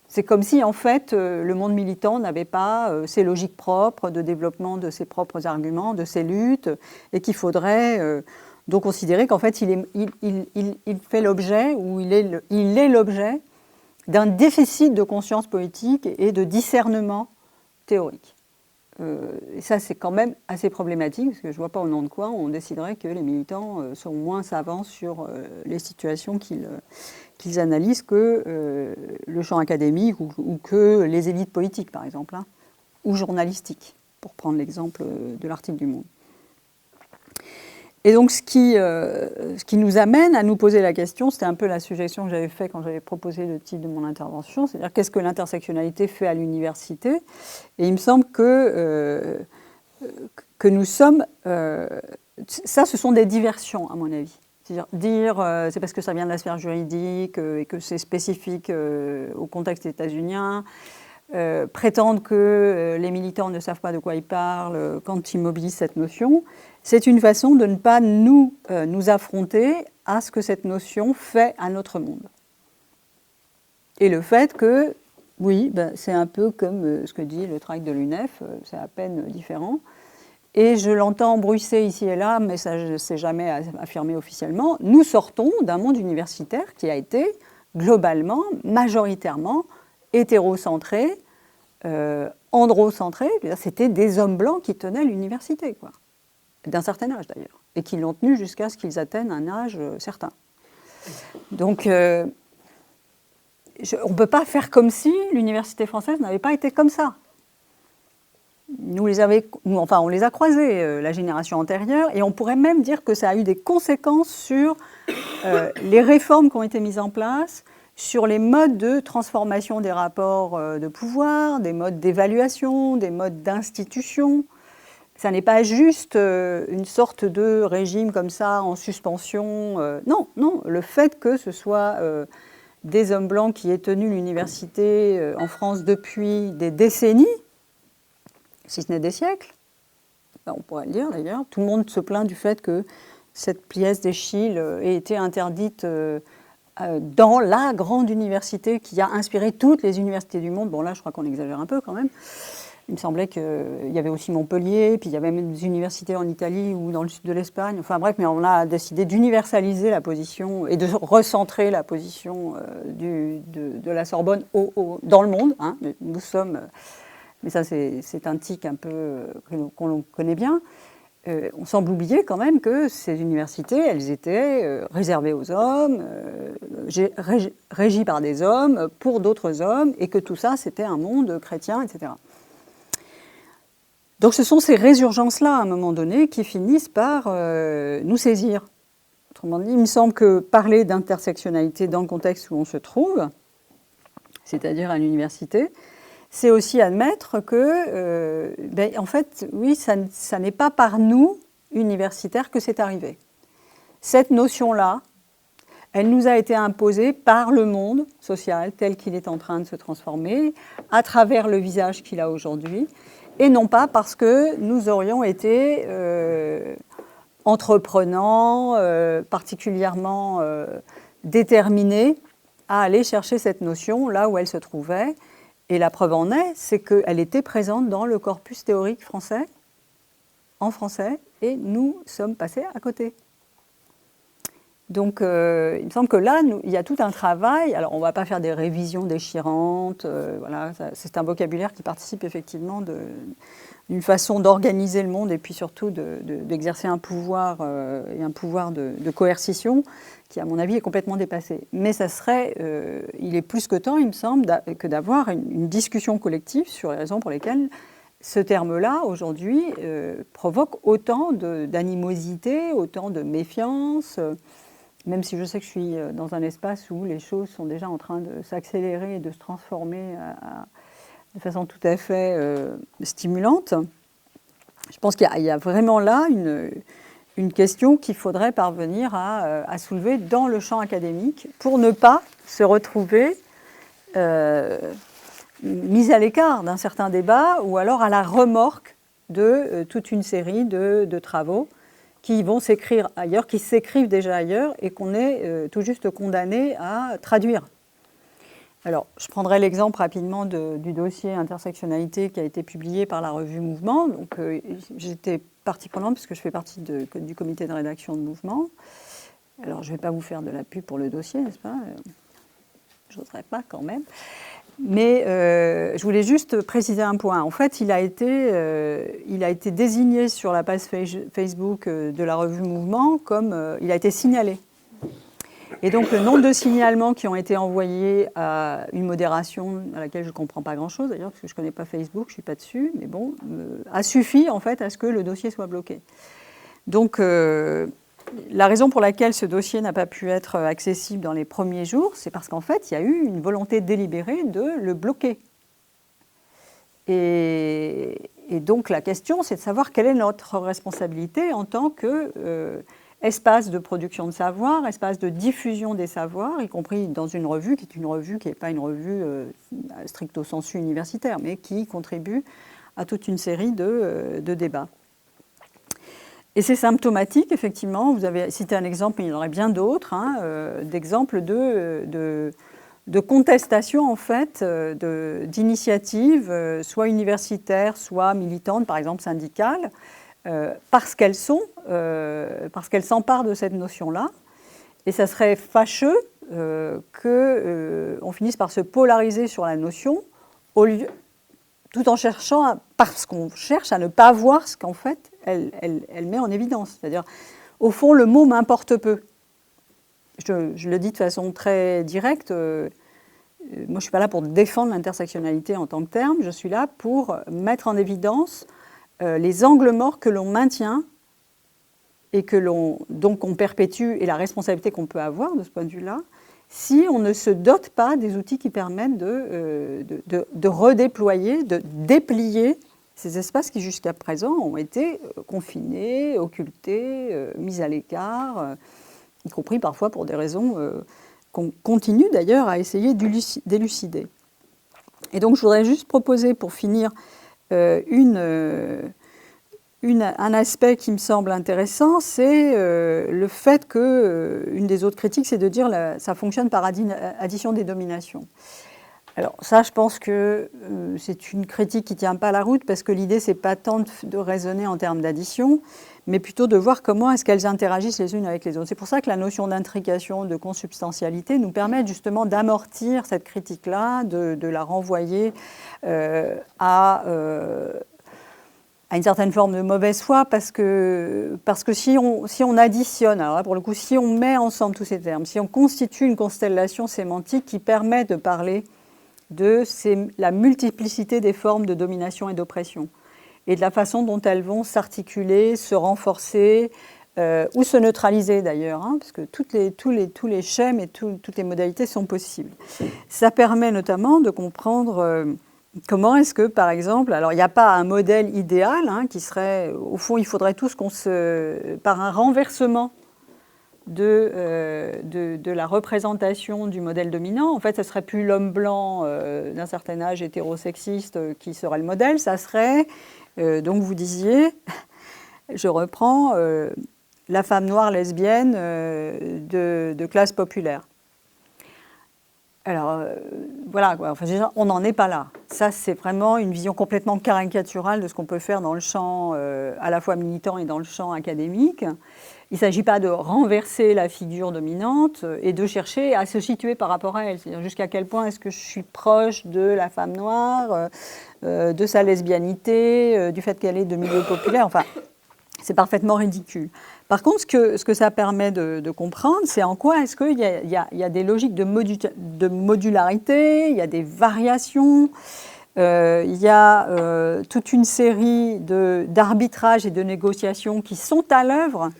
C'est comme si, en fait, le monde militant n'avait pas ses logiques propres de développement de ses propres arguments, de ses luttes, et qu'il faudrait donc considérer qu'en fait, il fait l'objet, ou il est l'objet d'un déficit de conscience politique et de discernement théorique. Et ça, c'est quand même assez problématique, parce que je ne vois pas au nom de quoi on déciderait que les militants sont moins savants sur les situations qu'ils analysent que le champ académique ou que les élites politiques, par exemple, hein, ou journalistiques, pour prendre l'exemple de l'article du Monde. Et donc, ce qui nous amène à nous poser la question, c'était un peu la suggestion que j'avais faite quand j'avais proposé le titre de mon intervention, c'est-à-dire qu'est-ce que l'intersectionnalité fait à l'université ? Et il me semble que nous sommes... ça, ce sont des diversions, à mon avis. C'est-à-dire dire c'est parce que ça vient de la sphère juridique et que c'est spécifique au contexte états-unien, prétendent que les militants ne savent pas de quoi ils parlent quand ils mobilisent cette notion. C'est une façon de ne pas nous affronter à ce que cette notion fait à notre monde. Et le fait que, oui, c'est un peu comme ce que dit le tract de l'UNEF, c'est à peine différent. Et je l'entends bruisser ici et là, mais ça ne s'est jamais affirmé officiellement. Nous sortons d'un monde universitaire qui a été globalement, majoritairement, hétérocentré, androcentré. C'était des hommes blancs qui tenaient l'université, quoi. D'un certain âge d'ailleurs, et qui l'ont tenu jusqu'à ce qu'ils atteignent un âge certain. Donc, on ne peut pas faire comme si l'université française n'avait pas été comme ça. On les a croisés, la génération antérieure, et on pourrait même dire que ça a eu des conséquences sur les réformes qui ont été mises en place, sur les modes de transformation des rapports de pouvoir, des modes d'évaluation, des modes d'institution. Ça n'est pas juste une sorte de régime comme ça, en suspension. Non, le fait que ce soit des hommes blancs qui aient tenu l'université en France depuis des décennies, si ce n'est des siècles, on pourrait le dire d'ailleurs, tout le monde se plaint du fait que cette pièce d'Eschyle ait été interdite dans la grande université qui a inspiré toutes les universités du monde. Bon là, je crois qu'on exagère un peu quand même. Il me semblait qu'il y avait aussi Montpellier, puis il y avait même des universités en Italie ou dans le sud de l'Espagne. Enfin bref, mais on a décidé d'universaliser la position et de recentrer la position de la Sorbonne dans le monde. Hein. Nous sommes... Mais ça, c'est un tic un peu qu'on connaît bien. On semble oublier quand même que ces universités, elles étaient réservées aux hommes, régies par des hommes, pour d'autres hommes, et que tout ça, c'était un monde chrétien, etc. Donc ce sont ces résurgences-là, à un moment donné, qui finissent par nous saisir. Autrement dit, il me semble que parler d'intersectionnalité dans le contexte où on se trouve, c'est-à-dire à l'université, c'est aussi admettre que, en fait, oui, ça n'est pas par nous, universitaires, que c'est arrivé. Cette notion-là, elle nous a été imposée par le monde social tel qu'il est en train de se transformer, à travers le visage qu'il a aujourd'hui, et non pas parce que nous aurions été entreprenants, particulièrement déterminés à aller chercher cette notion là où elle se trouvait. Et la preuve en est, c'est qu'elle était présente dans le corpus théorique français, en français, et nous sommes passés à côté. Donc, il me semble que là, il y a tout un travail. Alors, on ne va pas faire des révisions déchirantes. Voilà, c'est un vocabulaire qui participe effectivement d'une façon d'organiser le monde et puis surtout d'exercer un pouvoir et un pouvoir de coercition qui, à mon avis, est complètement dépassé. Mais ça serait, il est plus que temps, il me semble, que d'avoir une discussion collective sur les raisons pour lesquelles ce terme-là, aujourd'hui, provoque autant d'animosité, autant de méfiance. Même si je sais que je suis dans un espace où les choses sont déjà en train de s'accélérer et de se transformer de façon tout à fait stimulante, je pense qu'il y a vraiment là une question qu'il faudrait parvenir à soulever dans le champ académique pour ne pas se retrouver mis à l'écart d'un certain débat ou alors à la remorque de toute une série de travaux qui vont s'écrire ailleurs, qui s'écrivent déjà ailleurs et qu'on est tout juste condamné à traduire. Alors, je prendrai l'exemple rapidement du dossier intersectionnalité qui a été publié par la revue Mouvement. Donc, j'étais partie prenante puisque je fais partie du comité de rédaction de Mouvement. Alors, je ne vais pas vous faire de la pub pour le dossier, n'est-ce pas ? Je n'oserais pas quand même. Mais je voulais juste préciser un point. En fait, il a été désigné sur la page Facebook de la revue Mouvement comme il a été signalé. Et donc, le nombre de signalements qui ont été envoyés à une modération à laquelle je ne comprends pas grand-chose, d'ailleurs, parce que je ne connais pas Facebook, je ne suis pas dessus, mais bon, a suffi, en fait, à ce que le dossier soit bloqué. Donc, la raison pour laquelle ce dossier n'a pas pu être accessible dans les premiers jours, c'est parce qu'en fait, il y a eu une volonté délibérée de le bloquer. Et donc, la question, c'est de savoir quelle est notre responsabilité en tant que... espace de production de savoir, espace de diffusion des savoirs, y compris dans une revue qui n'est pas une revue stricto sensu universitaire, mais qui contribue à toute une série de débats. Et c'est symptomatique, effectivement. Vous avez cité un exemple, mais il y en aurait bien d'autres, d'exemples de contestation, en fait, d'initiatives, soit universitaires, soit militantes, par exemple syndicales, parce qu'elles s'emparent de cette notion-là. Et ça serait fâcheux qu'on finisse par se polariser sur la notion, tout en cherchant, parce qu'on cherche à ne pas voir ce qu'en fait elle met en évidence. C'est-à-dire, au fond, le mot m'importe peu. Je le dis de façon très directe. Moi, je ne suis pas là pour défendre l'intersectionnalité en tant que terme. Je suis là pour mettre en évidence les angles morts que l'on maintient et donc on perpétue, et la responsabilité qu'on peut avoir de ce point de vue-là, si on ne se dote pas des outils qui permettent de redéployer, de déplier ces espaces qui jusqu'à présent ont été confinés, occultés, mis à l'écart, y compris parfois pour des raisons qu'on continue d'ailleurs à essayer d'élucider. Et donc je voudrais juste proposer pour finir un aspect qui me semble intéressant, c'est le fait que, une des autres critiques, c'est de dire que ça fonctionne par addition des dominations. Alors ça, je pense que c'est une critique qui ne tient pas la route, parce que l'idée, ce n'est pas tant de raisonner en termes d'addition, mais plutôt de voir comment est-ce qu'elles interagissent les unes avec les autres. C'est pour ça que la notion d'intrication, de consubstantialité, nous permet justement d'amortir cette critique-là, de la renvoyer à une certaine forme de mauvaise foi, parce que si on additionne, alors là, pour le coup, si on met ensemble tous ces termes, si on constitue une constellation sémantique qui permet de parler de la multiplicité des formes de domination et d'oppression, et de la façon dont elles vont s'articuler, se renforcer, ou se neutraliser d'ailleurs, parce que tous les schèmes et toutes les modalités sont possibles. Ça permet notamment de comprendre comment est-ce que, par exemple, alors il n'y a pas un modèle idéal qui serait, au fond, il faudrait tous par un renversement de la représentation du modèle dominant. En fait, ce ne serait plus l'homme blanc d'un certain âge hétérosexiste qui serait le modèle, ça serait, donc vous disiez, je reprends, la femme noire lesbienne de classe populaire. Alors, voilà, quoi. Enfin, on n'en est pas là. Ça, c'est vraiment une vision complètement caricaturale de ce qu'on peut faire dans le champ à la fois militant et dans le champ académique. Il ne s'agit pas de renverser la figure dominante et de chercher à se situer par rapport à elle. C'est-à-dire jusqu'à quel point est-ce que je suis proche de la femme noire, de sa lesbianité, du fait qu'elle est de milieu populaire. Enfin, c'est parfaitement ridicule. Par contre, ce que ça permet de comprendre, c'est en quoi est-ce qu'il y a des logiques de modularité, il y a des variations, il y a toute une série d'arbitrages et de négociations qui sont à l'œuvre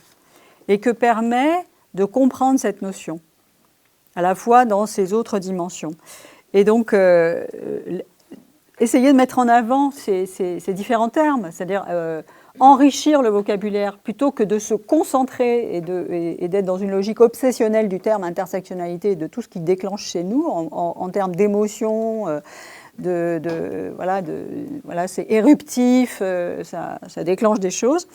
et que permet de comprendre cette notion, à la fois dans ses autres dimensions. Et donc, essayer de mettre en avant ces différents termes, c'est-à-dire enrichir le vocabulaire plutôt que de se concentrer et d'être dans une logique obsessionnelle du terme intersectionnalité et de tout ce qui déclenche chez nous en termes d'émotions, voilà, c'est éruptif, ça déclenche des choses.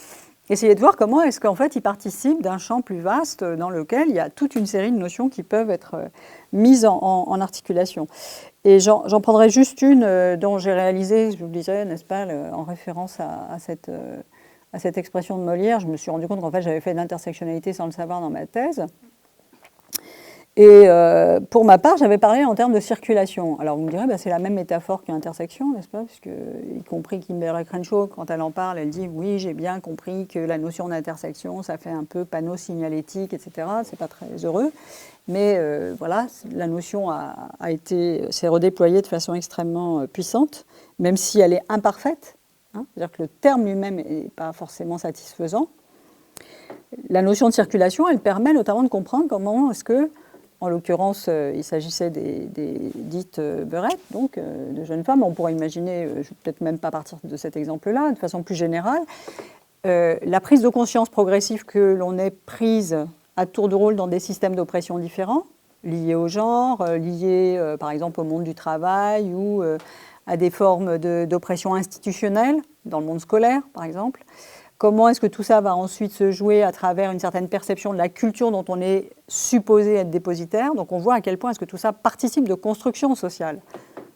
Essayer de voir comment est-ce qu'en fait il participe d'un champ plus vaste dans lequel il y a toute une série de notions qui peuvent être mises en articulation. Et j'en prendrai juste une dont j'ai réalisé, je vous le disais, n'est-ce pas, en référence à cette expression de Molière. Je me suis rendu compte qu'en fait j'avais fait de l'intersectionnalité sans le savoir dans ma thèse. Et pour ma part, j'avais parlé en termes de circulation. Alors vous me direz, c'est la même métaphore qu'intersection, n'est-ce pas? Puisque, y compris Kimberlé Crenshaw, quand elle en parle, elle dit « oui, j'ai bien compris que la notion d'intersection, ça fait un peu panneau signalétique, etc. » C'est pas très heureux. Mais voilà, la notion s'est redéployée de façon extrêmement puissante, même si elle est imparfaite. C'est-à-dire que le terme lui-même n'est pas forcément satisfaisant. La notion de circulation, elle permet notamment de comprendre comment est-ce que, en l'occurrence, il s'agissait des dites beurettes, donc de jeunes femmes. On pourrait imaginer, je ne vais peut-être même pas partir de cet exemple-là, de façon plus générale, la prise de conscience progressive que l'on est prise à tour de rôle dans des systèmes d'oppression différents, liés au genre, liés par exemple au monde du travail ou à des formes d'oppression institutionnelle, dans le monde scolaire par exemple. Comment est-ce que tout ça va ensuite se jouer à travers une certaine perception de la culture dont on est supposé être dépositaire. Donc on voit à quel point est-ce que tout ça participe de construction sociale.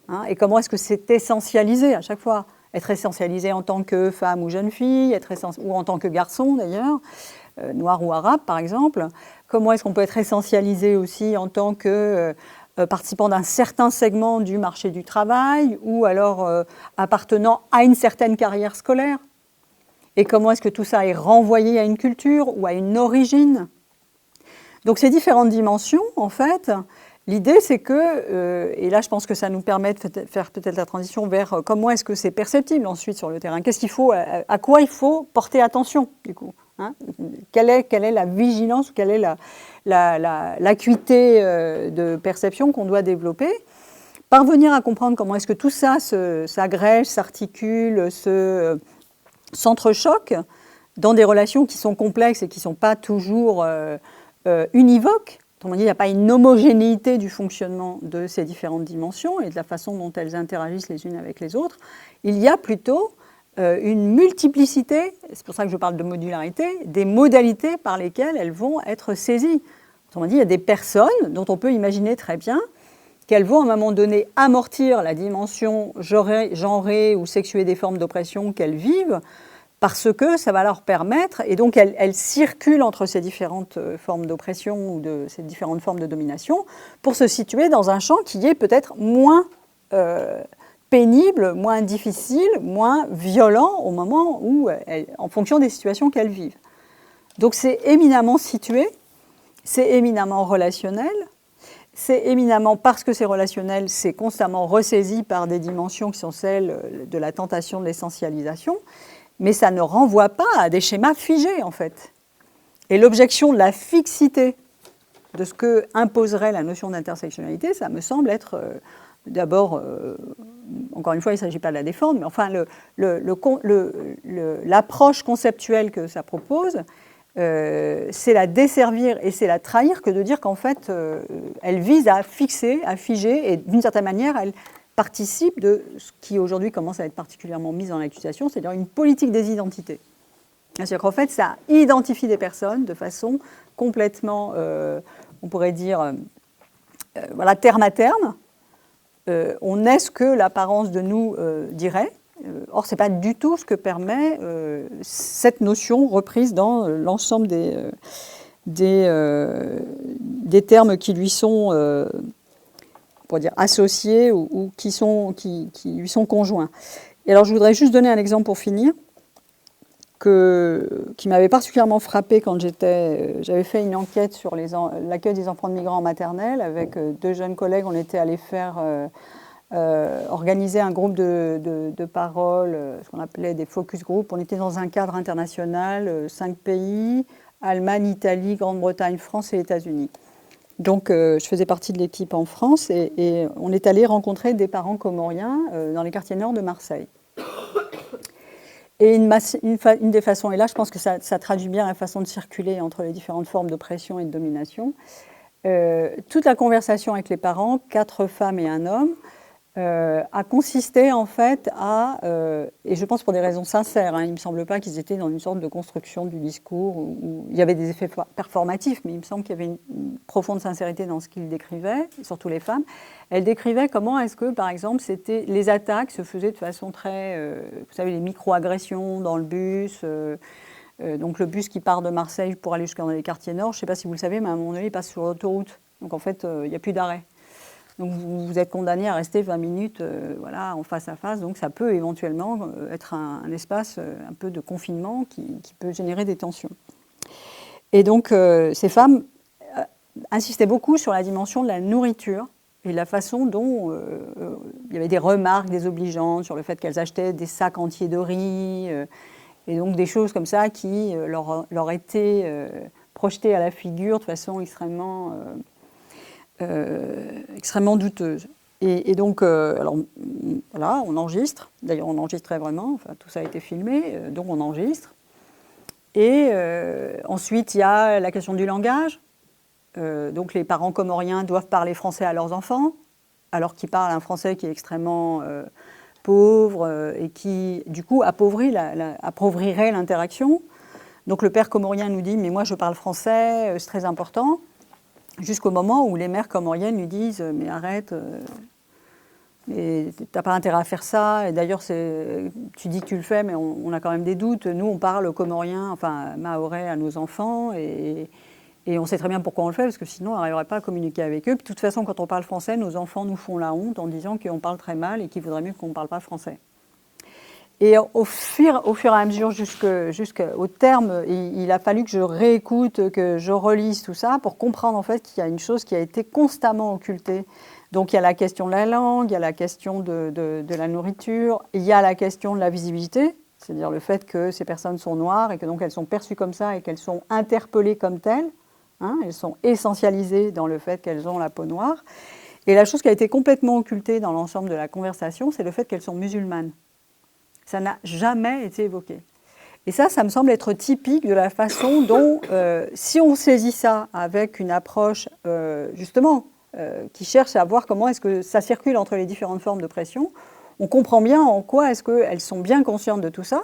Hein, et comment est-ce que c'est essentialisé à chaque fois. Être essentialisé en tant que femme ou jeune fille, ou en tant que garçon d'ailleurs, noir ou arabe par exemple. Comment est-ce qu'on peut être essentialisé aussi en tant que participant d'un certain segment du marché du travail ou alors appartenant à une certaine carrière scolaire. Et comment est-ce que tout ça est renvoyé à une culture ou à une origine. Donc ces différentes dimensions, en fait, l'idée c'est que, et là je pense que ça nous permet de faire peut-être la transition vers comment est-ce que c'est perceptible ensuite sur le terrain. Qu'est-ce qu'il faut, à quoi il faut porter attention du coup, hein, quelle est la vigilance, quelle est l'acuité de perception qu'on doit développer. Parvenir à comprendre comment est-ce que tout ça s'agrège, s'articule, s'entrechoquent dans des relations qui sont complexes et qui ne sont pas toujours univoques. Autrement dit, il n'y a pas une homogénéité du fonctionnement de ces différentes dimensions et de la façon dont elles interagissent les unes avec les autres. Il y a plutôt une multiplicité, c'est pour ça que je parle de modularité, des modalités par lesquelles elles vont être saisies. Autrement dit, il y a des personnes dont on peut imaginer très bien qu'elles vont à un moment donné amortir la dimension genrée ou sexuée des formes d'oppression qu'elles vivent, parce que ça va leur permettre, et donc elles circulent entre ces différentes formes d'oppression ou ces différentes formes de domination, pour se situer dans un champ qui est peut-être moins pénible, moins difficile, moins violent au moment où, en fonction des situations qu'elles vivent. Donc c'est éminemment situé, c'est éminemment relationnel. C'est éminemment parce que c'est relationnel, c'est constamment ressaisi par des dimensions qui sont celles de la tentation de l'essentialisation, mais ça ne renvoie pas à des schémas figés, en fait. Et l'objection de la fixité de ce que imposerait la notion d'intersectionnalité, ça me semble être d'abord, encore une fois, il ne s'agit pas de la défendre, mais enfin, l'approche conceptuelle que ça propose, c'est la desservir et c'est la trahir que de dire qu'en fait, elle vise à fixer, à figer, et d'une certaine manière, elle participe de ce qui aujourd'hui commence à être particulièrement mis dans l'accusation, c'est-à-dire une politique des identités. C'est-à-dire qu'en fait, ça identifie des personnes de façon complètement, on pourrait dire, voilà, terme à terme. On est ce que l'apparence de nous dirait. Or, ce n'est pas du tout ce que permet cette notion reprise dans l'ensemble des termes qui lui sont pour dire, associés ou qui lui sont conjoints. Et alors, je voudrais juste donner un exemple pour finir, qui m'avait particulièrement frappée quand j'avais fait une enquête sur l'accueil des enfants de migrants en maternelle avec deux jeunes collègues. On était allés faire organiser un groupe de parole, ce qu'on appelait des focus group. On était dans un cadre international, 5 pays, Allemagne, Italie, Grande-Bretagne, France et États-Unis. Donc je faisais partie de l'équipe en France et on est allé rencontrer des parents comoriens dans les quartiers nord de Marseille. Et une des façons, et là je pense que ça traduit bien la façon de circuler entre les différentes formes d'oppression et de domination, toute la conversation avec les parents, 4 femmes et un homme, a consisté en fait à, et je pense pour des raisons sincères, il ne me semble pas qu'ils étaient dans une sorte de construction du discours où il y avait des effets performatifs, mais il me semble qu'il y avait une profonde sincérité dans ce qu'ils décrivaient, surtout les femmes. Elles décrivaient comment est-ce que, par exemple, les attaques se faisaient de façon très, vous savez, les micro-agressions dans le bus, donc le bus qui part de Marseille pour aller jusqu'à dans les quartiers nord, je ne sais pas si vous le savez, mais à un moment donné, il passe sur l'autoroute, donc en fait, il n'y a plus d'arrêt. Donc vous êtes condamné à rester 20 minutes voilà, en face à face, donc ça peut éventuellement être un espace un peu de confinement qui peut générer des tensions. Et donc ces femmes insistaient beaucoup sur la dimension de la nourriture et la façon dont il y avait des remarques désobligeantes sur le fait qu'elles achetaient des sacs entiers de riz, et donc des choses comme ça qui leur étaient projetées à la figure de façon extrêmement douteuse. Et donc, alors, voilà, on enregistre. D'ailleurs, on enregistrait vraiment. Enfin, tout ça a été filmé, donc on enregistre. Et ensuite, il y a la question du langage. Donc les parents comoriens doivent parler français à leurs enfants, alors qu'ils parlent un français qui est extrêmement pauvre et qui, du coup, appauvrirait l'interaction. Donc le père comorien nous dit « mais moi je parle français, c'est très important », jusqu'au moment où les mères comoriennes lui disent « mais arrête, mais t'as pas intérêt à faire ça, et d'ailleurs tu dis que tu le fais, mais on a quand même des doutes, nous on parle comorien, enfin mahorais à nos enfants, et on sait très bien pourquoi on le fait, parce que sinon on n'arriverait pas à communiquer avec eux. Puis, de toute façon, quand on parle français, nos enfants nous font la honte en disant qu'on parle très mal et qu'il vaudrait mieux qu'on ne parle pas français. » Et au fur et à mesure, jusqu'au terme, il a fallu que je réécoute, que je relise tout ça pour comprendre en fait qu'il y a une chose qui a été constamment occultée. Donc il y a la question de la langue, il y a la question de la nourriture, il y a la question de la visibilité, c'est-à-dire le fait que ces personnes sont noires et que donc elles sont perçues comme ça et qu'elles sont interpellées comme telles. Hein, elles sont essentialisées dans le fait qu'elles ont la peau noire. Et la chose qui a été complètement occultée dans l'ensemble de la conversation, c'est le fait qu'elles sont musulmanes. Ça n'a jamais été évoqué. Et ça me semble être typique de la façon dont, si on saisit ça avec une approche, justement, qui cherche à voir comment est-ce que ça circule entre les différentes formes de pression, on comprend bien en quoi est-ce qu'elles sont bien conscientes de tout ça,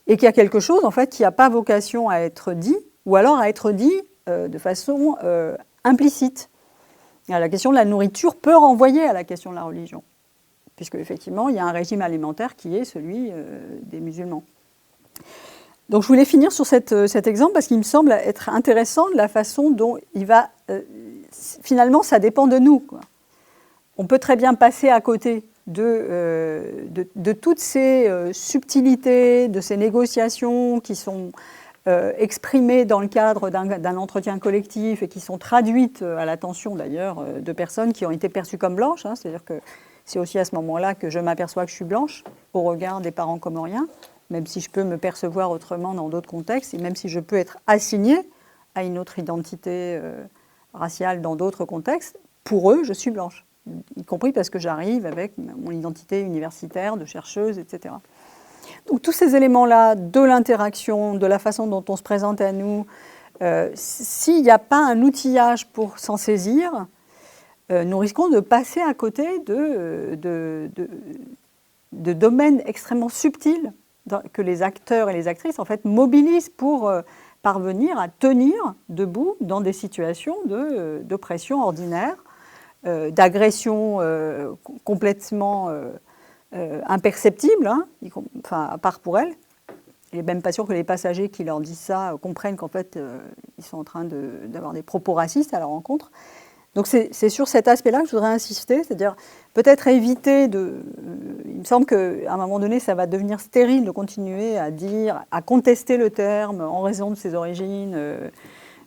et qu'il y a quelque chose, en fait, qui n'a pas vocation à être dit, ou alors à être dit de façon implicite. La question de la nourriture peut renvoyer à la question de la religion, puisque effectivement, il y a un régime alimentaire qui est celui des musulmans. Donc je voulais finir sur cet exemple parce qu'il me semble être intéressant de la façon dont il va... finalement, ça dépend de nous, quoi. On peut très bien passer à côté de toutes ces subtilités, de ces négociations qui sont exprimées dans le cadre d'un entretien collectif et qui sont traduites à l'attention d'ailleurs de personnes qui ont été perçues comme blanches, hein, c'est-à-dire que c'est aussi à ce moment-là que je m'aperçois que je suis blanche au regard des parents comoriens, même si je peux me percevoir autrement dans d'autres contextes, et même si je peux être assignée à une autre identité raciale dans d'autres contextes, pour eux, je suis blanche, y compris parce que j'arrive avec mon identité universitaire, de chercheuse, etc. Donc tous ces éléments-là, de l'interaction, de la façon dont on se présente à nous, s'il n'y a pas un outillage pour s'en saisir, nous risquons de passer à côté de domaines extrêmement subtils que les acteurs et les actrices en fait, mobilisent pour parvenir à tenir debout dans des situations d'oppression ordinaire, d'agression complètement imperceptible, hein, enfin, à part pour elles. Il n'est même pas sûr que les passagers qui leur disent ça comprennent qu'en fait, ils sont en train d'avoir des propos racistes à leur rencontre. Donc c'est sur cet aspect-là que je voudrais insister, c'est-à-dire peut-être éviter il me semble qu'à un moment donné, ça va devenir stérile de continuer à contester le terme en raison de ses origines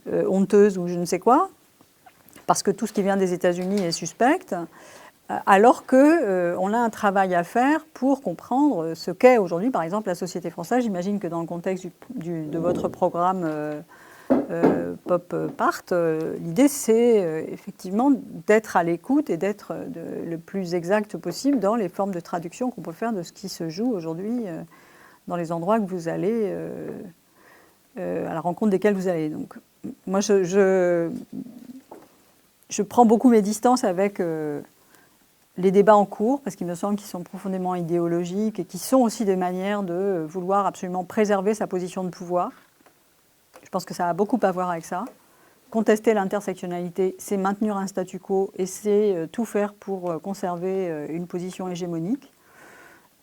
honteuses ou je ne sais quoi, parce que tout ce qui vient des États-Unis est suspect, alors qu'on a un travail à faire pour comprendre ce qu'est aujourd'hui, par exemple, la société française. J'imagine que dans le contexte de votre programme Pop Part, l'idée c'est effectivement d'être à l'écoute et d'être le plus exact possible dans les formes de traduction qu'on peut faire de ce qui se joue aujourd'hui dans les endroits que vous allez, à la rencontre desquels vous allez. Donc, moi, je prends beaucoup mes distances avec les débats en cours, parce qu'il me semble qu'ils sont profondément idéologiques et qui sont aussi des manières de vouloir absolument préserver sa position de pouvoir. Je pense que ça a beaucoup à voir avec ça. Contester l'intersectionnalité, c'est maintenir un statu quo et c'est tout faire pour conserver une position hégémonique,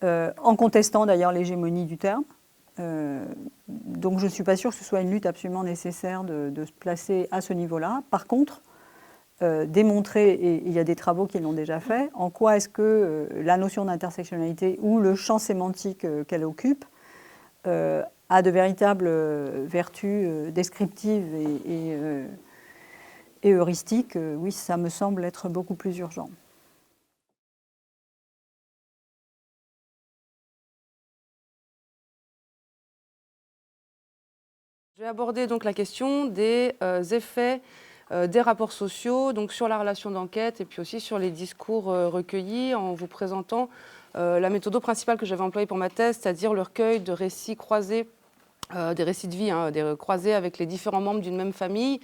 en contestant d'ailleurs l'hégémonie du terme. Donc je ne suis pas sûre que ce soit une lutte absolument nécessaire de se placer à ce niveau-là. Par contre, démontrer, et il y a des travaux qui l'ont déjà fait, en quoi est-ce que la notion d'intersectionnalité ou le champ sémantique qu'elle occupe a de véritables vertus descriptives et heuristiques, oui, ça me semble être beaucoup plus urgent. Je vais aborder donc la question des effets des rapports sociaux, donc sur la relation d'enquête et puis aussi sur les discours recueillis en vous présentant la méthode principale que j'avais employée pour ma thèse, c'est-à-dire le recueil de récits croisés des récits de vie, hein, des croisés avec les différents membres d'une même famille,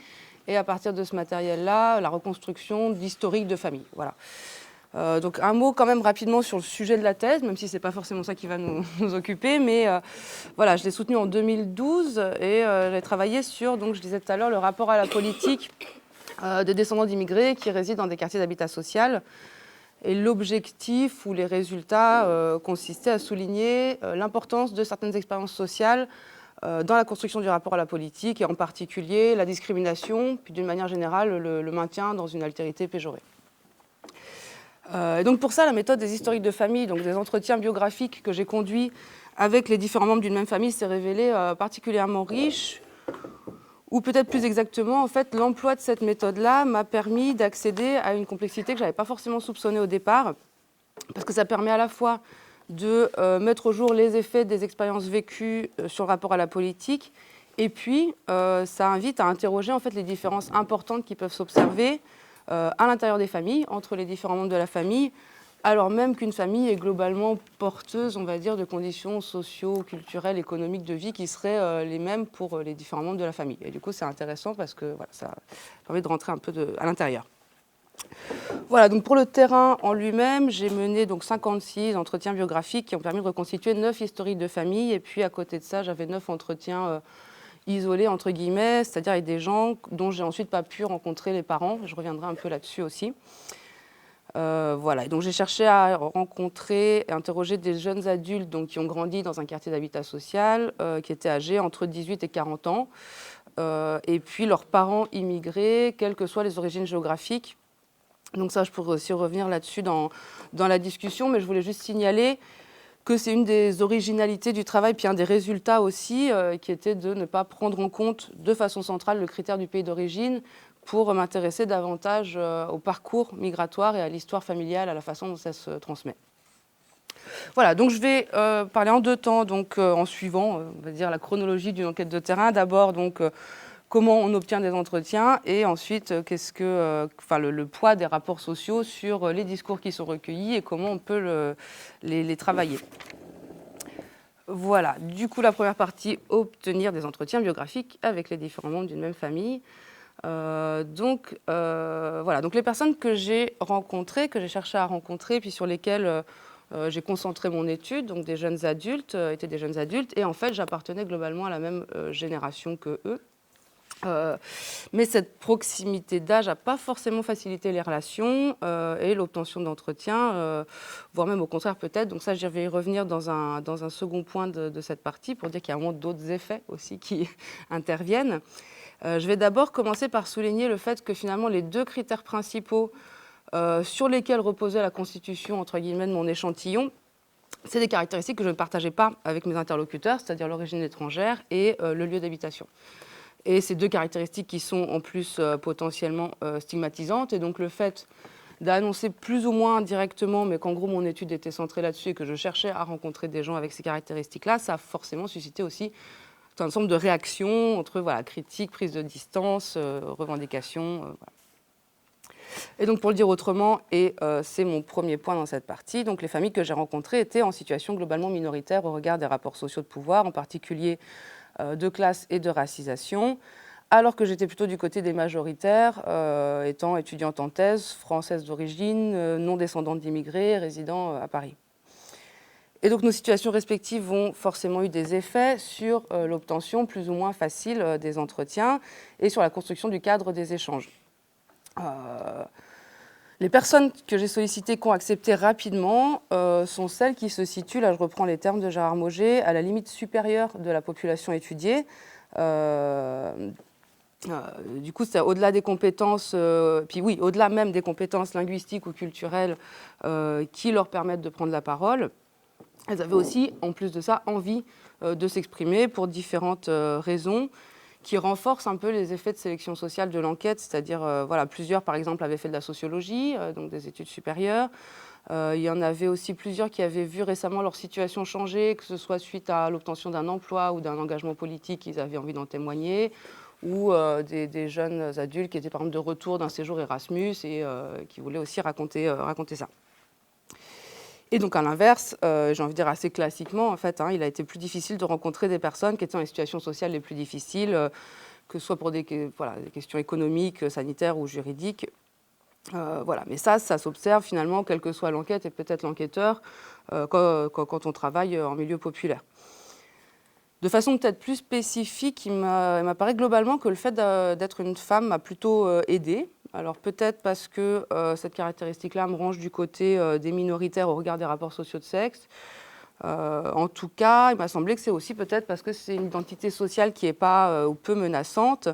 et à partir de ce matériel-là, la reconstruction d'historique de famille. Voilà. Donc un mot quand même rapidement sur le sujet de la thèse, même si ce n'est pas forcément ça qui va nous occuper, mais voilà, je l'ai soutenue en 2012 et j'ai travaillé sur, donc je disais tout à l'heure, le rapport à la politique des descendants d'immigrés qui résident dans des quartiers d'habitat social. Et l'objectif ou les résultats consistaient à souligner l'importance de certaines expériences sociales dans la construction du rapport à la politique, et en particulier la discrimination, puis d'une manière générale le maintien dans une altérité péjorée. Et donc pour ça, la méthode des historiques de famille, donc des entretiens biographiques que j'ai conduits avec les différents membres d'une même famille, s'est révélée particulièrement riche, ou peut-être plus exactement, en fait, l'emploi de cette méthode-là m'a permis d'accéder à une complexité que je n'avais pas forcément soupçonnée au départ, parce que ça permet à la fois de mettre au jour les effets des expériences vécues sur le rapport à la politique, et puis ça invite à interroger en fait, les différences importantes qui peuvent s'observer à l'intérieur des familles, entre les différents membres de la famille, alors même qu'une famille est globalement porteuse, on va dire, de conditions socio, culturelles, économiques de vie qui seraient les mêmes pour les différents membres de la famille. Et du coup, c'est intéressant parce que voilà, ça permet de rentrer un peu à l'intérieur. Voilà, donc pour le terrain en lui-même, j'ai mené donc 56 entretiens biographiques qui ont permis de reconstituer 9 historiques de famille. Et puis à côté de ça, j'avais 9 entretiens isolés, entre guillemets, c'est-à-dire avec des gens dont j'ai ensuite pas pu rencontrer les parents. Je reviendrai un peu là-dessus aussi. Voilà, et donc j'ai cherché à rencontrer et interroger des jeunes adultes donc, qui ont grandi dans un quartier d'habitat social, qui étaient âgés entre 18 et 40 ans, et puis leurs parents immigrés, quelles que soient les origines géographiques. Donc ça, je pourrais aussi revenir là-dessus dans la discussion, mais je voulais juste signaler que c'est une des originalités du travail, puis un des résultats aussi, qui était de ne pas prendre en compte de façon centrale le critère du pays d'origine pour m'intéresser davantage au parcours migratoire et à l'histoire familiale, à la façon dont ça se transmet. Voilà, donc je vais parler en 2 temps, donc en suivant, on va dire, la chronologie d'une enquête de terrain. D'abord, donc, comment on obtient des entretiens, et ensuite, le poids des rapports sociaux sur les discours qui sont recueillis et comment on peut les travailler. Voilà, du coup, la première partie, obtenir des entretiens biographiques avec les différents membres d'une même famille. Donc les personnes que j'ai rencontrées, que j'ai cherché à rencontrer, puis sur lesquelles j'ai concentré mon étude, donc des jeunes adultes, étaient des jeunes adultes, et en fait, j'appartenais globalement à la même génération que eux. Mais cette proximité d'âge n'a pas forcément facilité les relations et l'obtention d'entretiens, voire même au contraire peut-être. Donc ça, j'y vais y revenir dans un second point de cette partie pour dire qu'il y a vraiment d'autres effets aussi qui interviennent. Je vais d'abord commencer par souligner le fait que finalement les 2 critères principaux sur lesquels reposait la constitution entre guillemets de mon échantillon, c'est des caractéristiques que je ne partageais pas avec mes interlocuteurs, c'est-à-dire l'origine étrangère et le lieu d'habitation. Et ces 2 caractéristiques qui sont en plus potentiellement stigmatisantes. Et donc le fait d'annoncer plus ou moins directement, mais qu'en gros mon étude était centrée là-dessus et que je cherchais à rencontrer des gens avec ces caractéristiques-là, ça a forcément suscité aussi un ensemble de réactions entre critiques, prise de distance, revendications. Voilà. Et donc pour le dire autrement, et c'est mon premier point dans cette partie, donc les familles que j'ai rencontrées étaient en situation globalement minoritaire au regard des rapports sociaux de pouvoir, en particulier de classe et de racisation, alors que j'étais plutôt du côté des majoritaires, étant étudiante en thèse, française d'origine, non descendante d'immigrés, résidant à Paris. Et donc nos situations respectives ont forcément eu des effets sur l'obtention plus ou moins facile des entretiens et sur la construction du cadre des échanges. Les personnes que j'ai sollicitées, qui ont accepté rapidement, sont celles qui se situent, là je reprends les termes de Gérard Mauger, à la limite supérieure de la population étudiée. Du coup, c'est au-delà des compétences, au-delà même des compétences linguistiques ou culturelles qui leur permettent de prendre la parole. Elles avaient aussi, en plus de ça, envie de s'exprimer pour différentes raisons qui renforcent un peu les effets de sélection sociale de l'enquête, c'est-à-dire, plusieurs, par exemple, avaient fait de la sociologie, donc des études supérieures. Il y en avait aussi plusieurs qui avaient vu récemment leur situation changer, que ce soit suite à l'obtention d'un emploi ou d'un engagement politique, ils avaient envie d'en témoigner, ou des jeunes adultes qui étaient, par exemple, de retour d'un séjour Erasmus et qui voulaient aussi raconter ça. Et donc à l'inverse, j'ai envie de dire assez classiquement, en fait, il a été plus difficile de rencontrer des personnes qui étaient dans les situations sociales les plus difficiles, que ce soit pour des questions économiques, sanitaires ou juridiques. Voilà. Mais ça s'observe finalement, quelle que soit l'enquête et peut-être l'enquêteur, quand on travaille en milieu populaire. De façon peut-être plus spécifique, il m'apparaît globalement que le fait d'être une femme m'a plutôt aidée. Alors peut-être parce que cette caractéristique-là me range du côté des minoritaires au regard des rapports sociaux de sexe. En tout cas, il m'a semblé que c'est aussi peut-être parce que c'est une identité sociale qui n'est pas ou peu menaçante.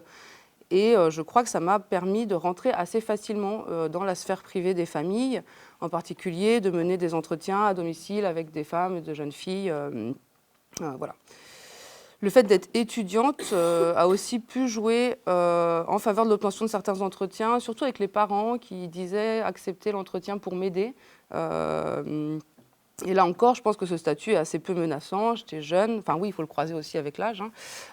Et je crois que ça m'a permis de rentrer assez facilement dans la sphère privée des familles, en particulier de mener des entretiens à domicile avec des femmes et de jeunes filles. Voilà. Le fait d'être étudiante a aussi pu jouer en faveur de l'obtention de certains entretiens, surtout avec les parents qui disaient accepter l'entretien pour m'aider. Et là encore, je pense que ce statut est assez peu menaçant. J'étais jeune, enfin oui, il faut le croiser aussi avec l'âge,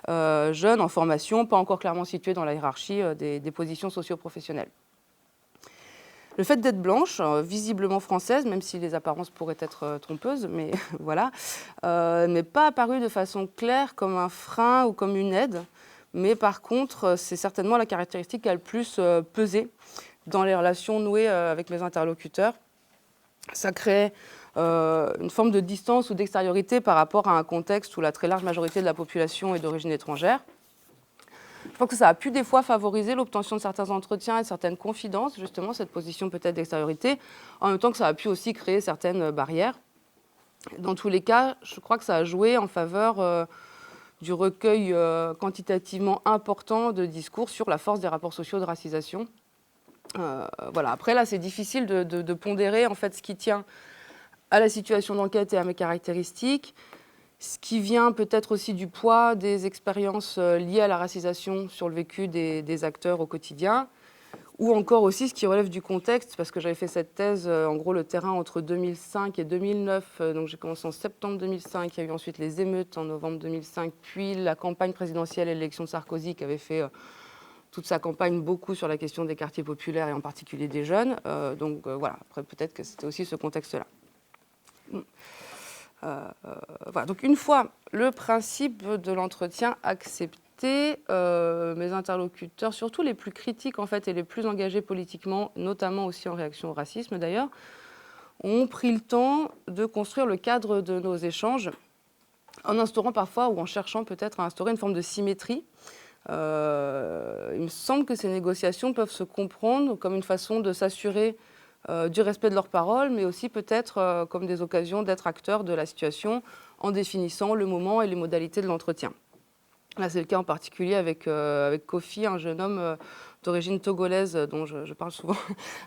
jeune, en formation, pas encore clairement située dans la hiérarchie des positions socio-professionnelles. Le fait d'être blanche, visiblement française, même si les apparences pourraient être trompeuses, mais voilà, n'est pas apparu de façon claire comme un frein ou comme une aide. Mais par contre, c'est certainement la caractéristique qui a le plus pesé dans les relations nouées avec mes interlocuteurs. Ça crée une forme de distance ou d'extériorité par rapport à un contexte où la très large majorité de la population est d'origine étrangère. Je pense que ça a pu des fois favoriser l'obtention de certains entretiens et de certaines confidences, justement, cette position peut-être d'extériorité, en même temps que ça a pu aussi créer certaines barrières. Dans tous les cas, je crois que ça a joué en faveur du recueil quantitativement important de discours sur la force des rapports sociaux de racisation. Voilà. Après, là, c'est difficile de pondérer en fait, ce qui tient à la situation d'enquête et à mes caractéristiques, ce qui vient peut-être aussi du poids des expériences liées à la racisation sur le vécu des acteurs au quotidien, ou encore aussi ce qui relève du contexte, parce que j'avais fait cette thèse, en gros, le terrain entre 2005 et 2009. Donc j'ai commencé en septembre 2005, il y a eu ensuite les émeutes en novembre 2005, puis la campagne présidentielle et l'élection de Sarkozy qui avait fait toute sa campagne beaucoup sur la question des quartiers populaires et en particulier des jeunes. Donc voilà, après peut-être que c'était aussi ce contexte-là. Voilà. Donc une fois le principe de l'entretien accepté, mes interlocuteurs, surtout les plus critiques en fait, et les plus engagés politiquement, notamment aussi en réaction au racisme d'ailleurs, ont pris le temps de construire le cadre de nos échanges en instaurant parfois ou en cherchant peut-être à instaurer une forme de symétrie. Il me semble que ces négociations peuvent se comprendre comme une façon de s'assurer du respect de leurs paroles, mais aussi peut-être comme des occasions d'être acteurs de la situation en définissant le moment et les modalités de l'entretien. Là, c'est le cas en particulier avec Kofi, un jeune homme d'origine togolaise dont je parle souvent,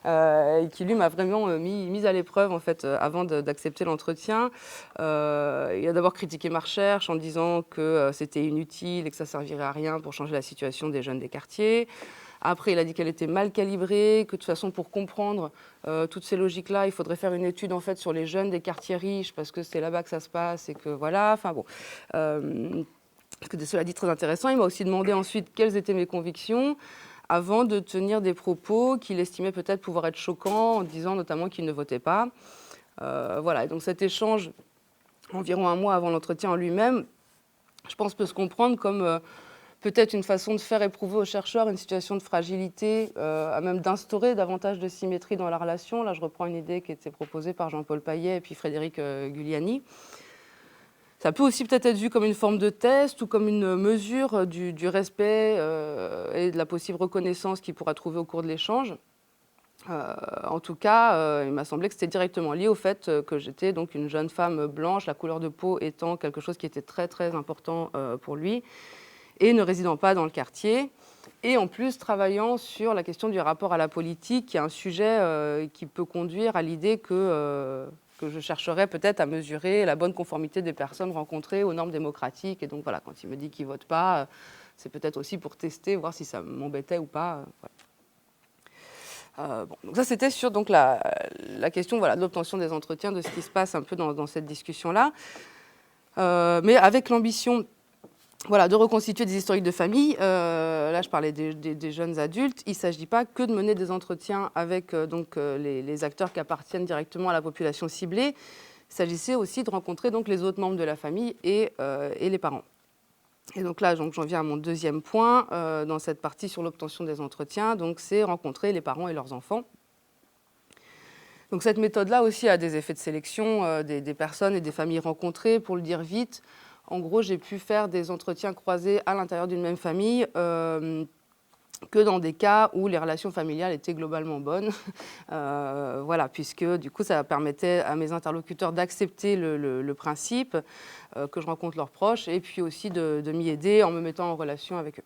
et qui lui m'a vraiment mis à l'épreuve en fait, avant d'accepter l'entretien. Il a d'abord critiqué ma recherche en disant que c'était inutile et que ça ne servirait à rien pour changer la situation des jeunes des quartiers. Après, il a dit qu'elle était mal calibrée, que de toute façon, pour comprendre toutes ces logiques-là, il faudrait faire une étude en fait, sur les jeunes des quartiers riches, parce que c'est là-bas que ça se passe et que voilà, enfin bon. Cela dit, très intéressant. Il m'a aussi demandé ensuite quelles étaient mes convictions avant de tenir des propos qu'il estimait peut-être pouvoir être choquants, en disant notamment qu'il ne votait pas. Voilà, et donc cet échange, environ un mois avant l'entretien en lui-même, je pense peut se comprendre comme peut-être une façon de faire éprouver aux chercheurs une situation de fragilité, à même d'instaurer davantage de symétrie dans la relation. Là, je reprends une idée qui était proposée par Jean-Paul Paillet et puis Frédéric Giuliani. Ça peut aussi peut-être être vu comme une forme de test ou comme une mesure du respect et de la possible reconnaissance qu'il pourra trouver au cours de l'échange. En tout cas, il m'a semblé que c'était directement lié au fait que j'étais donc une jeune femme blanche, la couleur de peau étant quelque chose qui était très très important pour lui, et ne résidant pas dans le quartier. Et en plus, travaillant sur la question du rapport à la politique, qui est un sujet qui peut conduire à l'idée que je chercherais peut-être à mesurer la bonne conformité des personnes rencontrées aux normes démocratiques. Et donc voilà, quand il me dit qu'il ne vote pas, c'est peut-être aussi pour tester, voir si ça m'embêtait ou pas. Voilà. Bon, donc ça, c'était sur donc, la question voilà, de l'obtention des entretiens, de ce qui se passe un peu dans cette discussion-là. Mais avec l'ambition Voilà, de reconstituer des historiques de famille. Là, je parlais des jeunes adultes. Il ne s'agit pas que de mener des entretiens avec les acteurs qui appartiennent directement à la population ciblée. Il s'agissait aussi de rencontrer donc, les autres membres de la famille et les parents. Et donc là, j'en viens à mon deuxième point dans cette partie sur l'obtention des entretiens. Donc, c'est rencontrer les parents et leurs enfants. Donc, cette méthode-là aussi a des effets de sélection des personnes et des familles rencontrées. Pour le dire vite, en gros, j'ai pu faire des entretiens croisés à l'intérieur d'une même famille que dans des cas où les relations familiales étaient globalement bonnes. Voilà, puisque du coup, ça permettait à mes interlocuteurs d'accepter le principe, que je rencontre leurs proches, et puis aussi de m'y aider en me mettant en relation avec eux.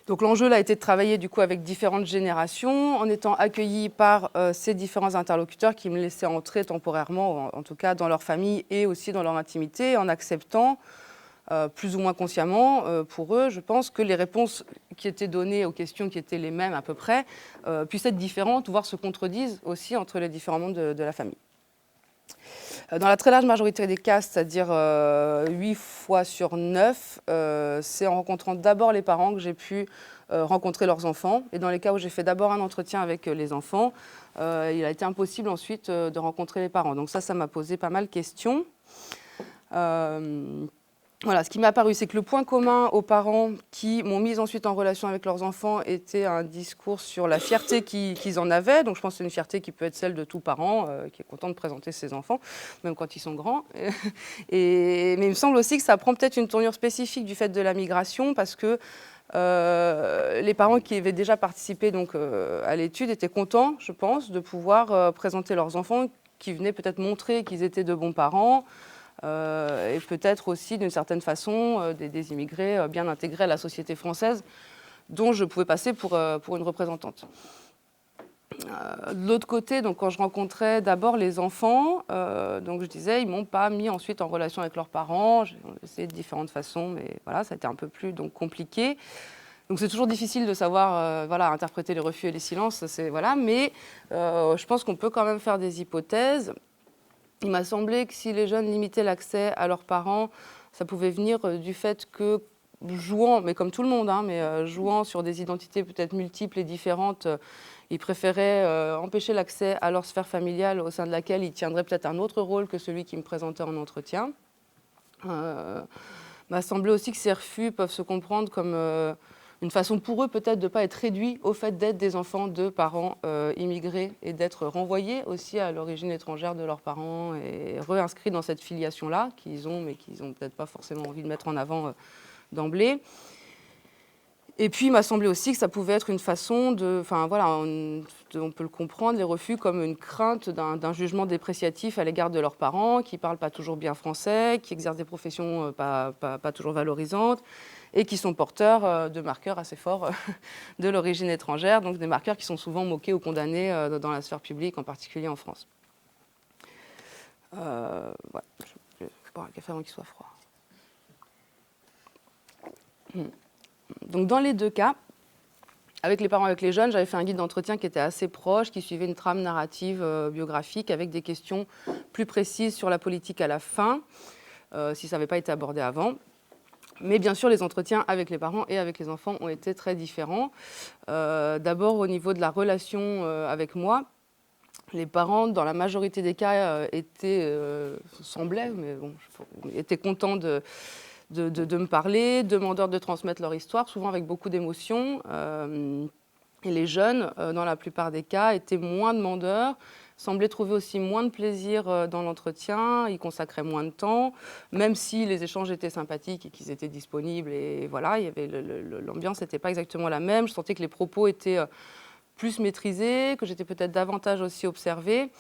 Donc l'enjeu là a été de travailler du coup avec différentes générations, en étant accueillis par ces différents interlocuteurs qui me laissaient entrer temporairement, en tout cas dans leur famille et aussi dans leur intimité, en acceptant plus ou moins consciemment pour eux, je pense que les réponses qui étaient données aux questions qui étaient les mêmes à peu près puissent être différentes, voire se contredisent aussi entre les différents membres de la famille. Dans la très large majorité des cas, c'est-à-dire 8 fois sur 9, c'est en rencontrant d'abord les parents que j'ai pu rencontrer leurs enfants. Et dans les cas où j'ai fait d'abord un entretien avec les enfants, il a été impossible ensuite de rencontrer les parents. Donc ça m'a posé pas mal de questions. Voilà, ce qui m'a paru, c'est que le point commun aux parents qui m'ont mise ensuite en relation avec leurs enfants était un discours sur la fierté qu'ils en avaient. Donc je pense que c'est une fierté qui peut être celle de tout parent qui est content de présenter ses enfants, même quand ils sont grands. Mais il me semble aussi que ça prend peut-être une tournure spécifique du fait de la migration, parce que les parents qui avaient déjà participé donc, à l'étude étaient contents, je pense, de pouvoir présenter leurs enfants qui venaient peut-être montrer qu'ils étaient de bons parents. Et peut-être aussi, d'une certaine façon, des immigrés bien intégrés à la société française, dont je pouvais passer pour une représentante. De l'autre côté, donc, quand je rencontrais d'abord les enfants, donc je disais, ils ne m'ont pas mis ensuite en relation avec leurs parents. J'ai essayé de différentes façons, mais voilà, ça a été un peu plus donc, compliqué. Donc c'est toujours difficile de savoir voilà, interpréter les refus et les silences, voilà, mais je pense qu'on peut quand même faire des hypothèses. Il m'a semblé que si les jeunes limitaient l'accès à leurs parents, ça pouvait venir du fait que, jouant, mais comme tout le monde, hein, mais jouant sur des identités peut-être multiples et différentes, ils préféraient empêcher l'accès à leur sphère familiale au sein de laquelle ils tiendraient peut-être un autre rôle que celui qui me présentait en entretien. M'a semblé aussi que ces refus peuvent se comprendre comme une façon pour eux peut-être de ne pas être réduits au fait d'être des enfants de parents immigrés et d'être renvoyés aussi à l'origine étrangère de leurs parents et réinscrits dans cette filiation-là qu'ils ont, mais qu'ils n'ont peut-être pas forcément envie de mettre en avant d'emblée. Et puis, il m'a semblé aussi que ça pouvait être une façon de... Enfin, voilà, on peut le comprendre, les refus, comme une crainte d'un jugement dépréciatif à l'égard de leurs parents, qui ne parlent pas toujours bien français, qui exercent des professions pas toujours valorisantes, et qui sont porteurs de marqueurs assez forts de l'origine étrangère, donc des marqueurs qui sont souvent moqués ou condamnés dans la sphère publique, en particulier en France. Voilà, je vais boire un café avant qu'il soit froid. Donc dans les deux cas, avec les parents, avec les jeunes, j'avais fait un guide d'entretien qui était assez proche, qui suivait une trame narrative biographique avec des questions plus précises sur la politique à la fin, si ça n'avait pas été abordé avant. Mais bien sûr, les entretiens avec les parents et avec les enfants ont été très différents. D'abord, au niveau de la relation avec moi, les parents, dans la majorité des cas, semblaient, mais bon, étaient contents de me parler, demandeurs de transmettre leur histoire, souvent avec beaucoup d'émotion. Et les jeunes, dans la plupart des cas, étaient moins demandeurs, semblaient trouver aussi moins de plaisir dans l'entretien, ils consacraient moins de temps, même si les échanges étaient sympathiques et qu'ils étaient disponibles. Et voilà, l'ambiance n'était pas exactement la même. Je sentais que les propos étaient plus maîtrisés, que j'étais peut-être davantage aussi observée.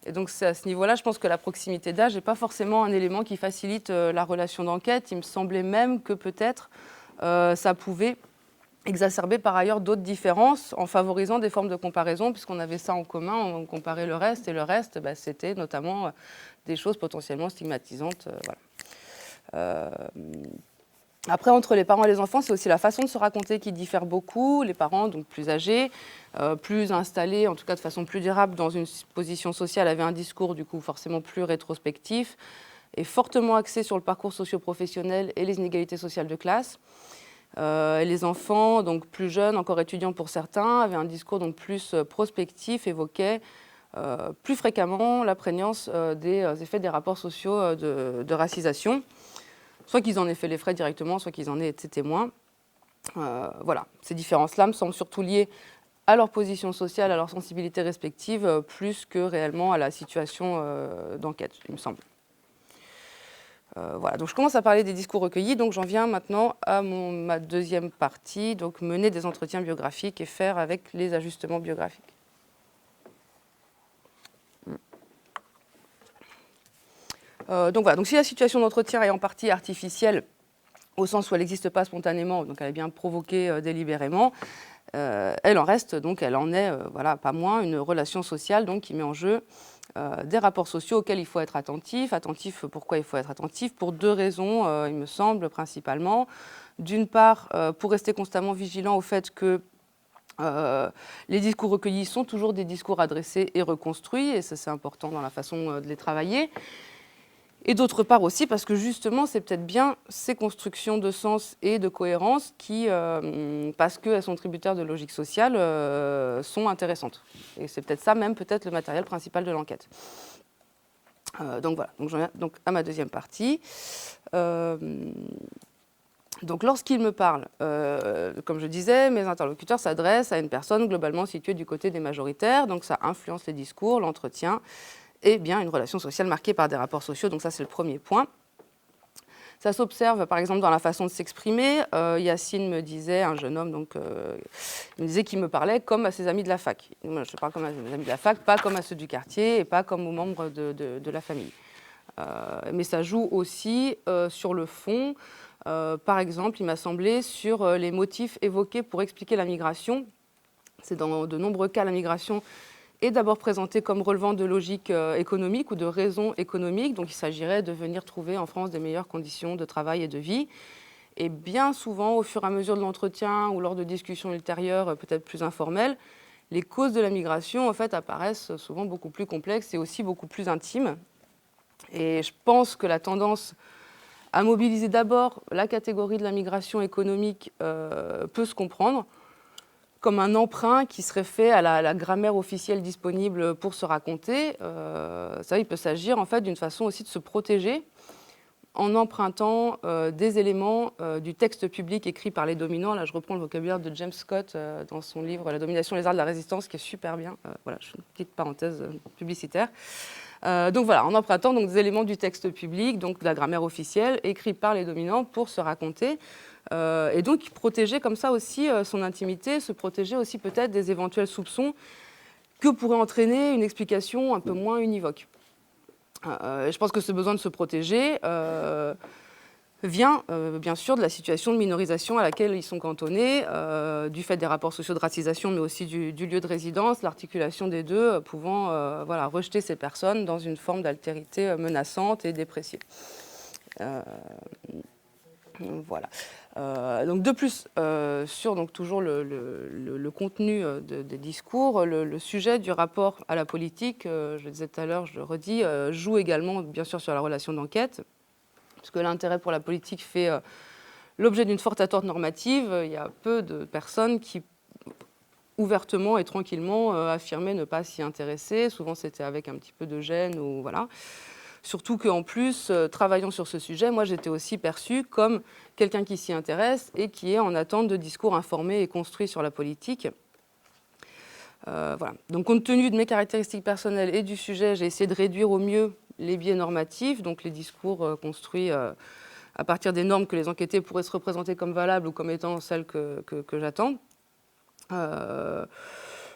Et donc, c'est à ce niveau-là, je pense que la proximité d'âge n'est pas forcément un élément qui facilite la relation d'enquête. Il me semblait même que peut-être ça pouvait exacerber par ailleurs d'autres différences en favorisant des formes de comparaison, puisqu'on avait ça en commun, on comparait le reste, et le reste, c'était notamment des choses potentiellement stigmatisantes. Voilà. Après, entre les parents et les enfants, c'est aussi la façon de se raconter qui diffère beaucoup. Les parents, donc plus âgés, plus installés, en tout cas de façon plus durable dans une position sociale, avaient un discours du coup forcément plus rétrospectif. est fortement axé sur le parcours socio-professionnel et les inégalités sociales de classe. Et les enfants, donc plus jeunes, encore étudiants pour certains, avaient un discours donc plus prospectif, évoquaient plus fréquemment la prégnance des effets des rapports sociaux de racisation, soit qu'ils en aient fait les frais directement, soit qu'ils en aient été témoins. Voilà, ces différences-là me semblent surtout liées à leur position sociale, à leur sensibilité respective, plus que réellement à la situation d'enquête, il me semble. Voilà, donc je commence à parler des discours recueillis, donc j'en viens maintenant à ma deuxième partie, donc mener des entretiens biographiques et faire avec les ajustements biographiques. Donc voilà, donc si la situation d'entretien est en partie artificielle, au sens où elle n'existe pas spontanément, donc elle est bien provoquée délibérément, elle en reste, donc elle en est, voilà, pas moins une relation sociale donc, qui met en jeu des rapports sociaux auxquels il faut être attentif. Attentif, pourquoi il faut être attentif? Pour deux raisons, il me semble, principalement. D'une part, pour rester constamment vigilant au fait que les discours recueillis sont toujours des discours adressés et reconstruits, et ça c'est important dans la façon de les travailler. Et d'autre part aussi parce que justement, c'est peut-être bien ces constructions de sens et de cohérence qui, parce qu'elles sont tributaires de logique sociale, sont intéressantes. Et c'est peut-être ça même, peut-être le matériel principal de l'enquête. Donc voilà, donc j'en viens donc à ma deuxième partie. Donc lorsqu'ils me parlent, comme je disais, mes interlocuteurs s'adressent à une personne globalement située du côté des majoritaires, donc ça influence les discours, l'entretien, et bien une relation sociale marquée par des rapports sociaux. Donc ça, c'est le premier point. Ça s'observe, par exemple, dans la façon de s'exprimer. Yacine me disait, un jeune homme, donc, il me disait qu'il me parlait comme à ses amis de la fac. Moi, je parle comme à mes amis de la fac, pas comme à ceux du quartier et pas comme aux membres de la famille. Mais ça joue aussi sur le fond. Par exemple, il m'a semblé, sur les motifs évoqués pour expliquer la migration. C'est dans de nombreux cas, la migration est d'abord présentée comme relevant de logique économique ou de raisons économiques. Donc il s'agirait de venir trouver en France des meilleures conditions de travail et de vie. Et bien souvent, au fur et à mesure de l'entretien ou lors de discussions ultérieures, peut-être plus informelles, les causes de la migration en fait, apparaissent souvent beaucoup plus complexes et aussi beaucoup plus intimes. Et je pense que la tendance à mobiliser d'abord la catégorie de la migration économique peut se comprendre comme un emprunt qui serait fait à la grammaire officielle disponible pour se raconter. Ça, il peut s'agir en fait d'une façon aussi de se protéger en empruntant des éléments du texte public écrit par les dominants. Là, je reprends le vocabulaire de James Scott dans son livre « La domination, les arts de la résistance », qui est super bien. Voilà, je fais une petite parenthèse publicitaire. Donc voilà, en empruntant donc, des éléments du texte public, donc de la grammaire officielle, écrits par les dominants pour se raconter. Et donc protéger comme ça aussi son intimité, se protéger aussi peut-être des éventuels soupçons que pourrait entraîner une explication un peu moins univoque. Je pense que ce besoin de se protéger vient bien sûr de la situation de minorisation à laquelle ils sont cantonnés, du fait des rapports sociaux de racisation, mais aussi du lieu de résidence, l'articulation des deux pouvant voilà, rejeter ces personnes dans une forme d'altérité menaçante et dépréciée. Voilà. Donc de plus, sur donc, toujours le contenu des discours, le sujet du rapport à la politique, je le disais tout à l'heure, je le redis, joue également bien sûr sur la relation d'enquête, parce que l'intérêt pour la politique fait l'objet d'une forte attente normative. Il y a peu de personnes qui ouvertement et tranquillement affirmaient ne pas s'y intéresser. Souvent c'était avec un petit peu de gêne ou voilà. Surtout qu'en plus, travaillant sur ce sujet, moi j'étais aussi perçue comme quelqu'un qui s'y intéresse et qui est en attente de discours informés et construits sur la politique. Voilà. Donc compte tenu de mes caractéristiques personnelles et du sujet, j'ai essayé de réduire au mieux les biais normatifs, donc les discours construits à partir des normes que les enquêtés pourraient se représenter comme valables ou comme étant celles que j'attends.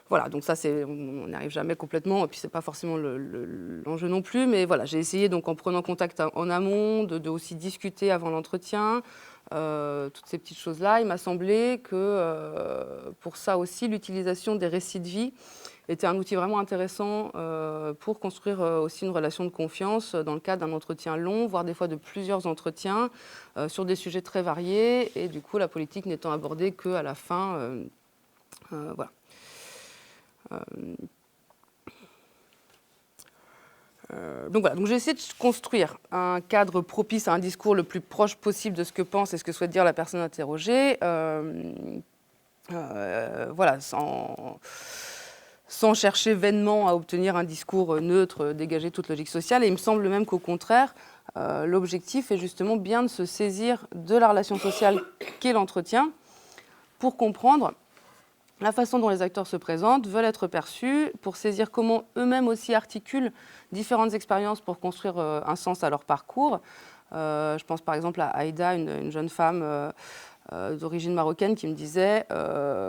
Voilà, donc ça, on n'y arrive jamais complètement, et puis c'est pas forcément l'enjeu non plus, mais voilà, j'ai essayé, donc en prenant contact en amont, de aussi discuter avant l'entretien, toutes ces petites choses-là. Il m'a semblé que pour ça aussi, l'utilisation des récits de vie était un outil vraiment intéressant pour construire aussi une relation de confiance dans le cadre d'un entretien long, voire des fois de plusieurs entretiens sur des sujets très variés, et du coup, la politique n'étant abordée qu'à la fin. Voilà. Donc voilà, donc j'ai essayé de construire un cadre propice à un discours le plus proche possible de ce que pense et ce que souhaite dire la personne interrogée, voilà, sans chercher vainement à obtenir un discours neutre, dégager toute logique sociale. Et il me semble même qu'au contraire, l'objectif est justement bien de se saisir de la relation sociale qu'est l'entretien pour comprendre la façon dont les acteurs se présentent, veulent être perçus, pour saisir comment eux-mêmes aussi articulent différentes expériences pour construire un sens à leur parcours. Je pense par exemple à Aïda, une jeune femme d'origine marocaine qui me disait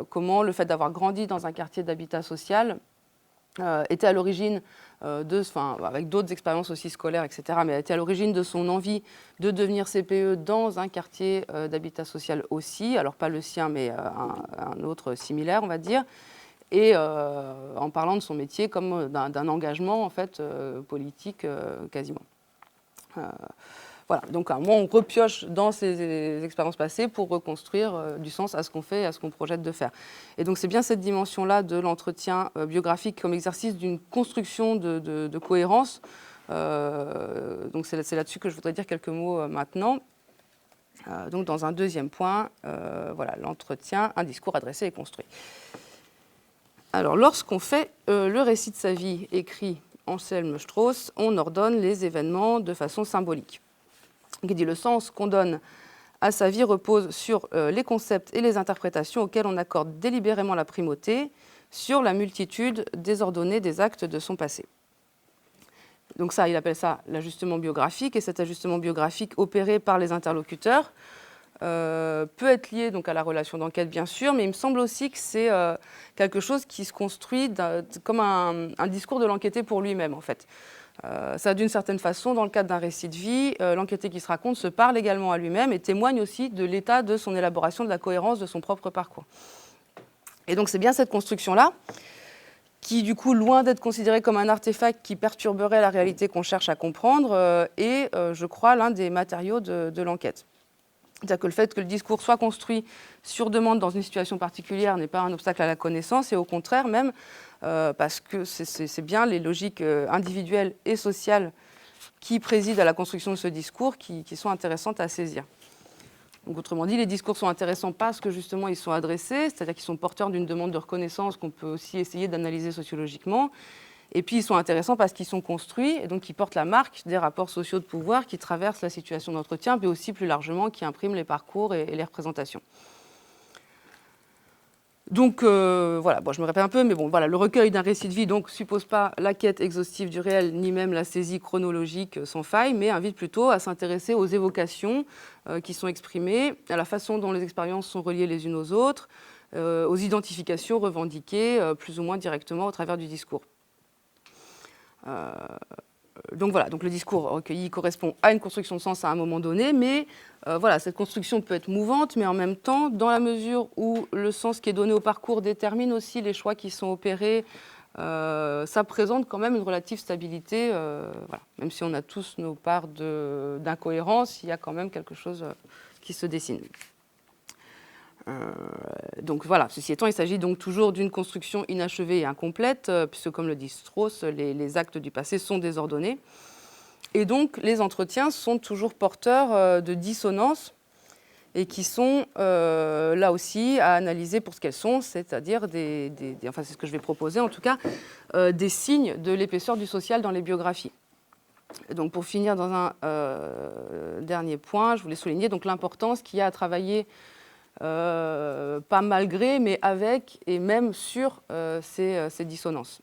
comment le fait d'avoir grandi dans un quartier d'habitat social était à l'origine avec d'autres expériences aussi scolaires, etc., mais était à l'origine de son envie de devenir CPE dans un quartier d'habitat social aussi, alors pas le sien, mais un autre similaire, on va dire, et en parlant de son métier comme d'un engagement en fait, politique quasiment. Voilà, donc à un moment, on repioche dans ces expériences passées pour reconstruire du sens à ce qu'on fait et à ce qu'on projette de faire. Et donc c'est bien cette dimension-là de l'entretien biographique comme exercice d'une construction de cohérence. Donc c'est là-dessus que je voudrais dire quelques mots maintenant. Donc dans un deuxième point, voilà, l'entretien, un discours adressé et construit. Alors lorsqu'on fait le récit de sa vie écrit Anselm Strauss, on ordonne les événements de façon symbolique. Il dit le sens qu'on donne à sa vie repose sur les concepts et les interprétations auxquels on accorde délibérément la primauté sur la multitude désordonnée des actes de son passé. Donc ça, il appelle ça l'ajustement biographique, et cet ajustement biographique opéré par les interlocuteurs peut être lié donc, à la relation d'enquête, bien sûr, mais il me semble aussi que c'est quelque chose qui se construit comme un discours de l'enquêté pour lui-même, en fait. Ça, d'une certaine façon, dans le cadre d'un récit de vie, l'enquêté qui se raconte se parle également à lui-même et témoigne aussi de l'état de son élaboration, de la cohérence de son propre parcours. Et donc c'est bien cette construction-là qui, du coup, loin d'être considérée comme un artefact qui perturberait la réalité qu'on cherche à comprendre, est, je crois, l'un des matériaux de l'enquête. C'est-à-dire que le fait que le discours soit construit sur demande dans une situation particulière n'est pas un obstacle à la connaissance, et au contraire même, parce que c'est bien les logiques individuelles et sociales qui président à la construction de ce discours qui sont intéressantes à saisir. Donc, autrement dit, les discours sont intéressants parce que justement ils sont adressés, c'est-à-dire qu'ils sont porteurs d'une demande de reconnaissance qu'on peut aussi essayer d'analyser sociologiquement. Et puis ils sont intéressants parce qu'ils sont construits et donc ils portent la marque des rapports sociaux de pouvoir qui traversent la situation d'entretien, mais aussi plus largement qui impriment les parcours et les représentations. Donc voilà, bon, je me répète un peu, mais bon, voilà, le recueil d'un récit de vie donc suppose pas la quête exhaustive du réel, ni même la saisie chronologique sans faille, mais invite plutôt à s'intéresser aux évocations qui sont exprimées, à la façon dont les expériences sont reliées les unes aux autres, aux identifications revendiquées plus ou moins directement au travers du discours. Donc voilà, donc le discours recueilli correspond à une construction de sens à un moment donné, mais voilà, cette construction peut être mouvante, mais en même temps, dans la mesure où le sens qui est donné au parcours détermine aussi les choix qui sont opérés, ça présente quand même une relative stabilité. Voilà. Même si on a tous nos parts d'incohérence, il y a quand même quelque chose qui se dessine. Donc voilà, ceci étant, il s'agit donc toujours d'une construction inachevée et incomplète, puisque comme le dit Strauss, les actes du passé sont désordonnés. Et donc les entretiens sont toujours porteurs de dissonances et qui sont là aussi à analyser pour ce qu'elles sont, c'est-à-dire enfin c'est ce que je vais proposer en tout cas, des signes de l'épaisseur du social dans les biographies. Donc pour finir dans un dernier point, je voulais souligner donc l'importance qu'il y a à travailler pas malgré, mais avec et même sur ces dissonances.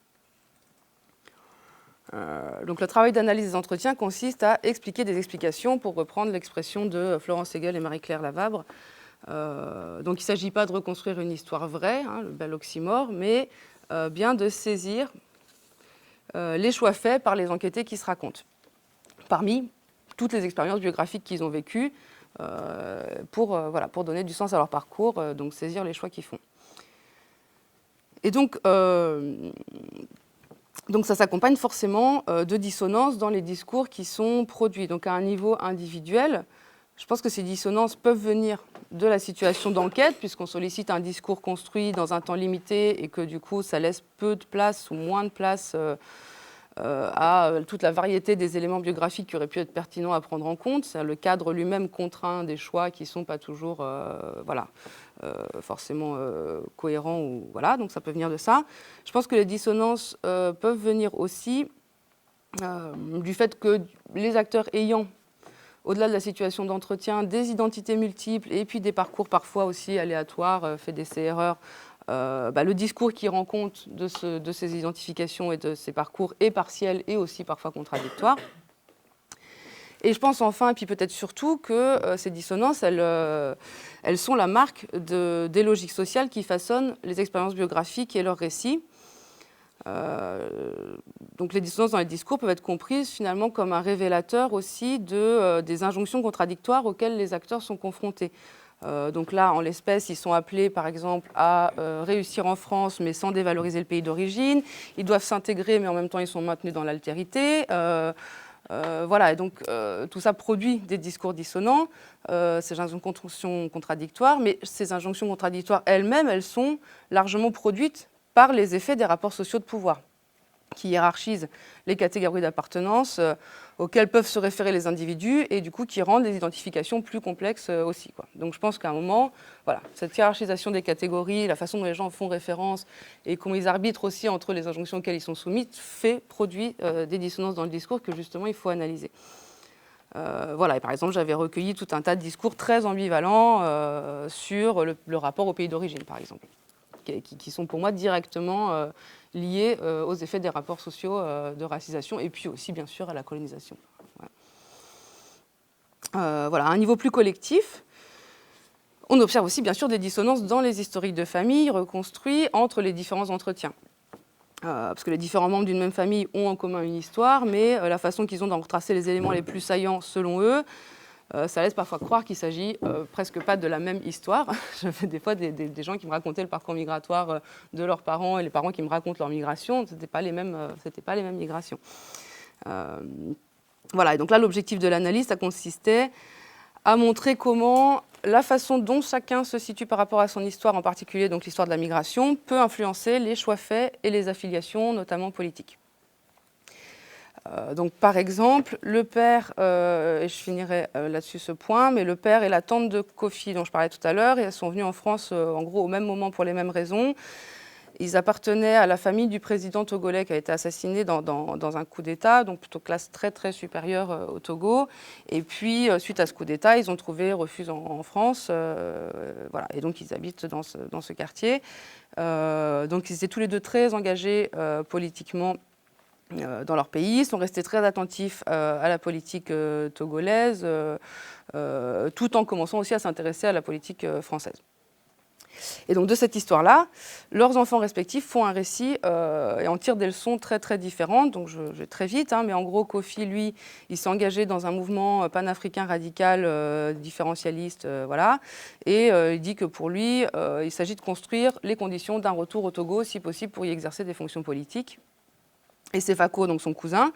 Donc le travail d'analyse des entretiens consiste à expliquer des explications, pour reprendre l'expression de Florence Hegel et Marie-Claire Lavabre. Donc il ne s'agit pas de reconstruire une histoire vraie, hein, le bel oxymore, mais bien de saisir les choix faits par les enquêtés qui se racontent, parmi toutes les expériences biographiques qu'ils ont vécues, pour donner du sens à leur parcours, donc saisir les choix qu'ils font. Et donc ça s'accompagne forcément de dissonances dans les discours qui sont produits. Donc à un niveau individuel, je pense que ces dissonances peuvent venir de la situation d'enquête, puisqu'on sollicite un discours construit dans un temps limité et que du coup ça laisse peu de place ou moins de place à toute la variété des éléments biographiques qui auraient pu être pertinents à prendre en compte. Le cadre lui-même contraint des choix qui ne sont pas toujours forcément cohérents. Voilà, donc ça peut venir de ça. Je pense que les dissonances peuvent venir aussi du fait que les acteurs ayant, au-delà de la situation d'entretien, des identités multiples et puis des parcours parfois aussi aléatoires, fait d'essais-erreurs, le discours qui rend compte de ces identifications et de ces parcours est partiel et aussi parfois contradictoire. Et je pense enfin, et puis peut-être surtout, que ces dissonances, elles sont la marque des logiques sociales qui façonnent les expériences biographiques et leurs récits. Donc les dissonances dans les discours peuvent être comprises finalement comme un révélateur aussi des injonctions contradictoires auxquelles les acteurs sont confrontés. Donc là, en l'espèce, ils sont appelés, par exemple, à réussir en France, mais sans dévaloriser le pays d'origine. Ils doivent s'intégrer, mais en même temps, ils sont maintenus dans l'altérité. Voilà, et donc tout ça produit des discours dissonants, ces injonctions contradictoires, mais ces injonctions contradictoires elles-mêmes, elles sont largement produites par les effets des rapports sociaux de pouvoir, qui hiérarchisent les catégories d'appartenance auxquelles peuvent se référer les individus et du coup qui rendent les identifications plus complexes aussi, quoi. Donc je pense qu'à un moment, voilà, cette hiérarchisation des catégories, la façon dont les gens font référence et comment ils arbitrent aussi entre les injonctions auxquelles ils sont soumis, produit des dissonances dans le discours que justement il faut analyser. Voilà, et par exemple, j'avais recueilli tout un tas de discours très ambivalents sur le rapport au pays d'origine, par exemple, qui sont pour moi directement liés aux effets des rapports sociaux de racisation et puis aussi, bien sûr, à la colonisation. Voilà, à un niveau plus collectif, on observe aussi, bien sûr, des dissonances dans les historiques de famille reconstruits entre les différents entretiens. Parce que les différents membres d'une même famille ont en commun une histoire, mais la façon qu'ils ont d'en retracer les éléments les plus saillants selon eux, ça laisse parfois croire qu'il ne s'agit presque pas de la même histoire. J'avais des fois des gens qui me racontaient le parcours migratoire de leurs parents et les parents qui me racontent leur migration. Ce n'étaient pas les mêmes migrations. Voilà, et donc là, l'objectif de l'analyse, ça consistait à montrer comment la façon dont chacun se situe par rapport à son histoire, en particulier donc l'histoire de la migration, peut influencer les choix faits et les affiliations, notamment politiques. Donc, par exemple, le père, et je finirai là-dessus ce point, mais le père et la tante de Kofi, dont je parlais tout à l'heure, elles sont venues en France en gros au même moment pour les mêmes raisons. Ils appartenaient à la famille du président togolais qui a été assassiné dans un coup d'État, donc plutôt classe très très supérieure au Togo. Et puis, suite à ce coup d'État, ils ont trouvé refuge en France. Voilà. Et donc, ils habitent dans ce quartier. Donc, ils étaient tous les deux très engagés politiquement dans leur pays, sont restés très attentifs à la politique togolaise, tout en commençant aussi à s'intéresser à la politique française. Et donc de cette histoire-là, leurs enfants respectifs font un récit et en tirent des leçons très très différentes. Donc je vais très vite, mais en gros, Kofi, lui, il s'est engagé dans un mouvement panafricain radical, différentialiste, voilà. Et il dit que pour lui, il s'agit de construire les conditions d'un retour au Togo, si possible, pour y exercer des fonctions politiques. Et Sefako, donc son cousin,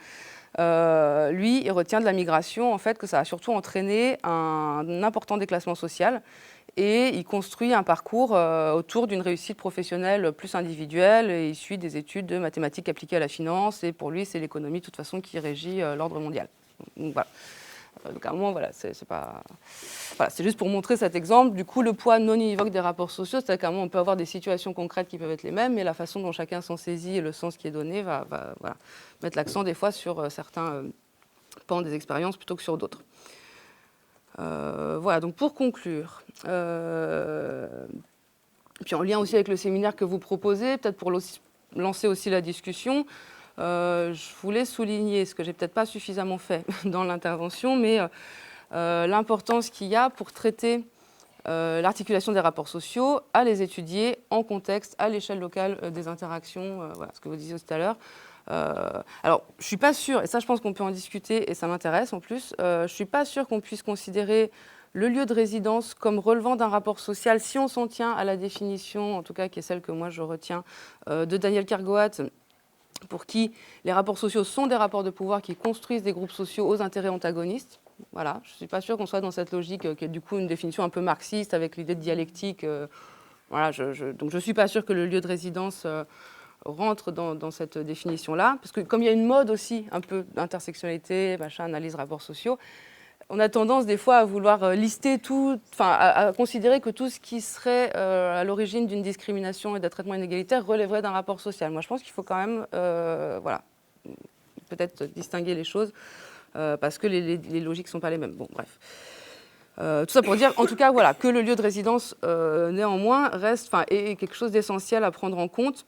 lui, il retient de la migration, en fait, que ça a surtout entraîné un important déclassement social. Et il construit un parcours autour d'une réussite professionnelle plus individuelle. Et il suit des études de mathématiques appliquées à la finance. Et pour lui, c'est l'économie, de toute façon, qui régit l'ordre mondial. Donc voilà. Donc à un moment, voilà, c'est pas... voilà, c'est juste pour montrer cet exemple. Du coup, le poids non univoque des rapports sociaux, c'est-à-dire qu'à un moment, on peut avoir des situations concrètes qui peuvent être les mêmes, mais la façon dont chacun s'en saisit et le sens qui est donné va voilà, mettre l'accent des fois sur certains pans des expériences plutôt que sur d'autres. Voilà, donc pour conclure, puis en lien aussi avec le séminaire que vous proposez, peut-être pour lancer aussi la discussion, je voulais souligner, ce que j'ai peut-être pas suffisamment fait dans l'intervention, mais l'importance qu'il y a pour traiter l'articulation des rapports sociaux, à les étudier en contexte, à l'échelle locale des interactions, voilà, ce que vous disiez tout à l'heure. Alors, je ne suis pas sûre, et ça je pense qu'on peut en discuter, et ça m'intéresse en plus, je ne suis pas sûre qu'on puisse considérer le lieu de résidence comme relevant d'un rapport social, si on s'en tient à la définition, en tout cas qui est celle que moi je retiens, de Daniel Kergoat, pour qui les rapports sociaux sont des rapports de pouvoir qui construisent des groupes sociaux aux intérêts antagonistes. Voilà, je ne suis pas sûre qu'on soit dans cette logique qui est du coup une définition un peu marxiste avec l'idée de dialectique. Voilà, donc je ne suis pas sûre que le lieu de résidence rentre dans cette définition-là. Parce que comme il y a une mode aussi, un peu d'intersectionnalité, machin, analyse, rapports sociaux, on a tendance des fois à vouloir lister tout, enfin à considérer que tout ce qui serait à l'origine d'une discrimination et d'un traitement inégalitaire relèverait d'un rapport social. Moi, je pense qu'il faut quand même, voilà, peut-être distinguer les choses parce que les logiques ne sont pas les mêmes. Bon, bref. Tout ça pour dire, en tout cas, voilà, que le lieu de résidence, néanmoins, reste, est quelque chose d'essentiel à prendre en compte,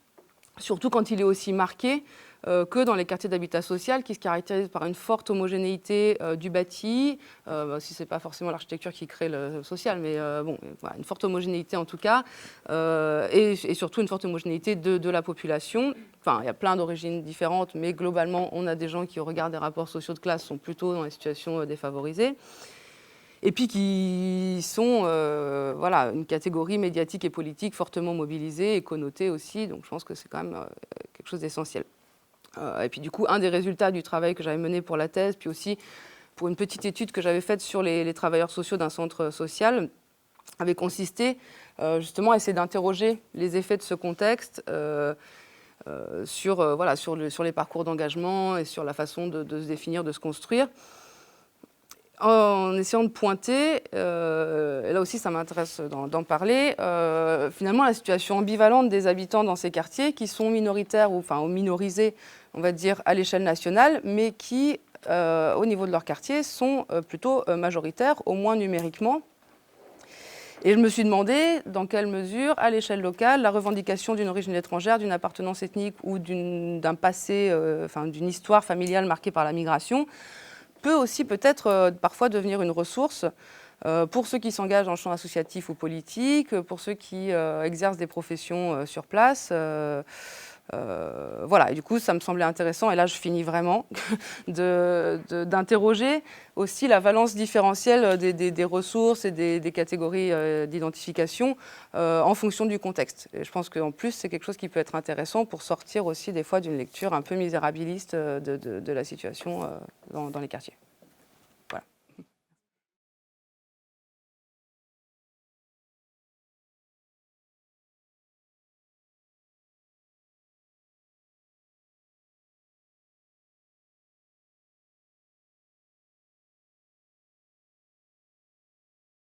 surtout quand il est aussi marqué que dans les quartiers d'habitat social qui se caractérisent par une forte homogénéité du bâti, si ce n'est pas forcément l'architecture qui crée le social, mais bon, voilà, une forte homogénéité en tout cas, et surtout une forte homogénéité de la population. Enfin, il y a plein d'origines différentes, mais globalement, on a des gens qui, au regard des rapports sociaux de classe, sont plutôt dans les situations défavorisées. Et puis qui sont voilà, une catégorie médiatique et politique fortement mobilisée et connotée aussi, donc je pense que c'est quand même quelque chose d'essentiel. Et puis du coup, un des résultats du travail que j'avais mené pour la thèse, puis aussi pour une petite étude que j'avais faite sur les travailleurs sociaux d'un centre social, avait consisté justement à essayer d'interroger les effets de ce contexte sur les parcours d'engagement et sur la façon de se définir, de se construire, en essayant de pointer, et là aussi ça m'intéresse d'en parler, finalement la situation ambivalente des habitants dans ces quartiers qui sont minoritaires ou minorisés, on va dire, à l'échelle nationale, mais qui, au niveau de leur quartier, sont plutôt majoritaires, au moins numériquement. Et je me suis demandé dans quelle mesure, à l'échelle locale, la revendication d'une origine étrangère, d'une appartenance ethnique ou d'un passé, d'une histoire familiale marquée par la migration, peut aussi peut-être parfois devenir une ressource pour ceux qui s'engagent dans le champ associatif ou politique, pour ceux qui exercent des professions sur place. Voilà, et du coup, ça me semblait intéressant, et là je finis vraiment, d'interroger aussi la valence différentielle des ressources et des catégories d'identification en fonction du contexte. Et je pense qu'en plus, c'est quelque chose qui peut être intéressant pour sortir aussi des fois d'une lecture un peu misérabiliste de la situation dans les quartiers.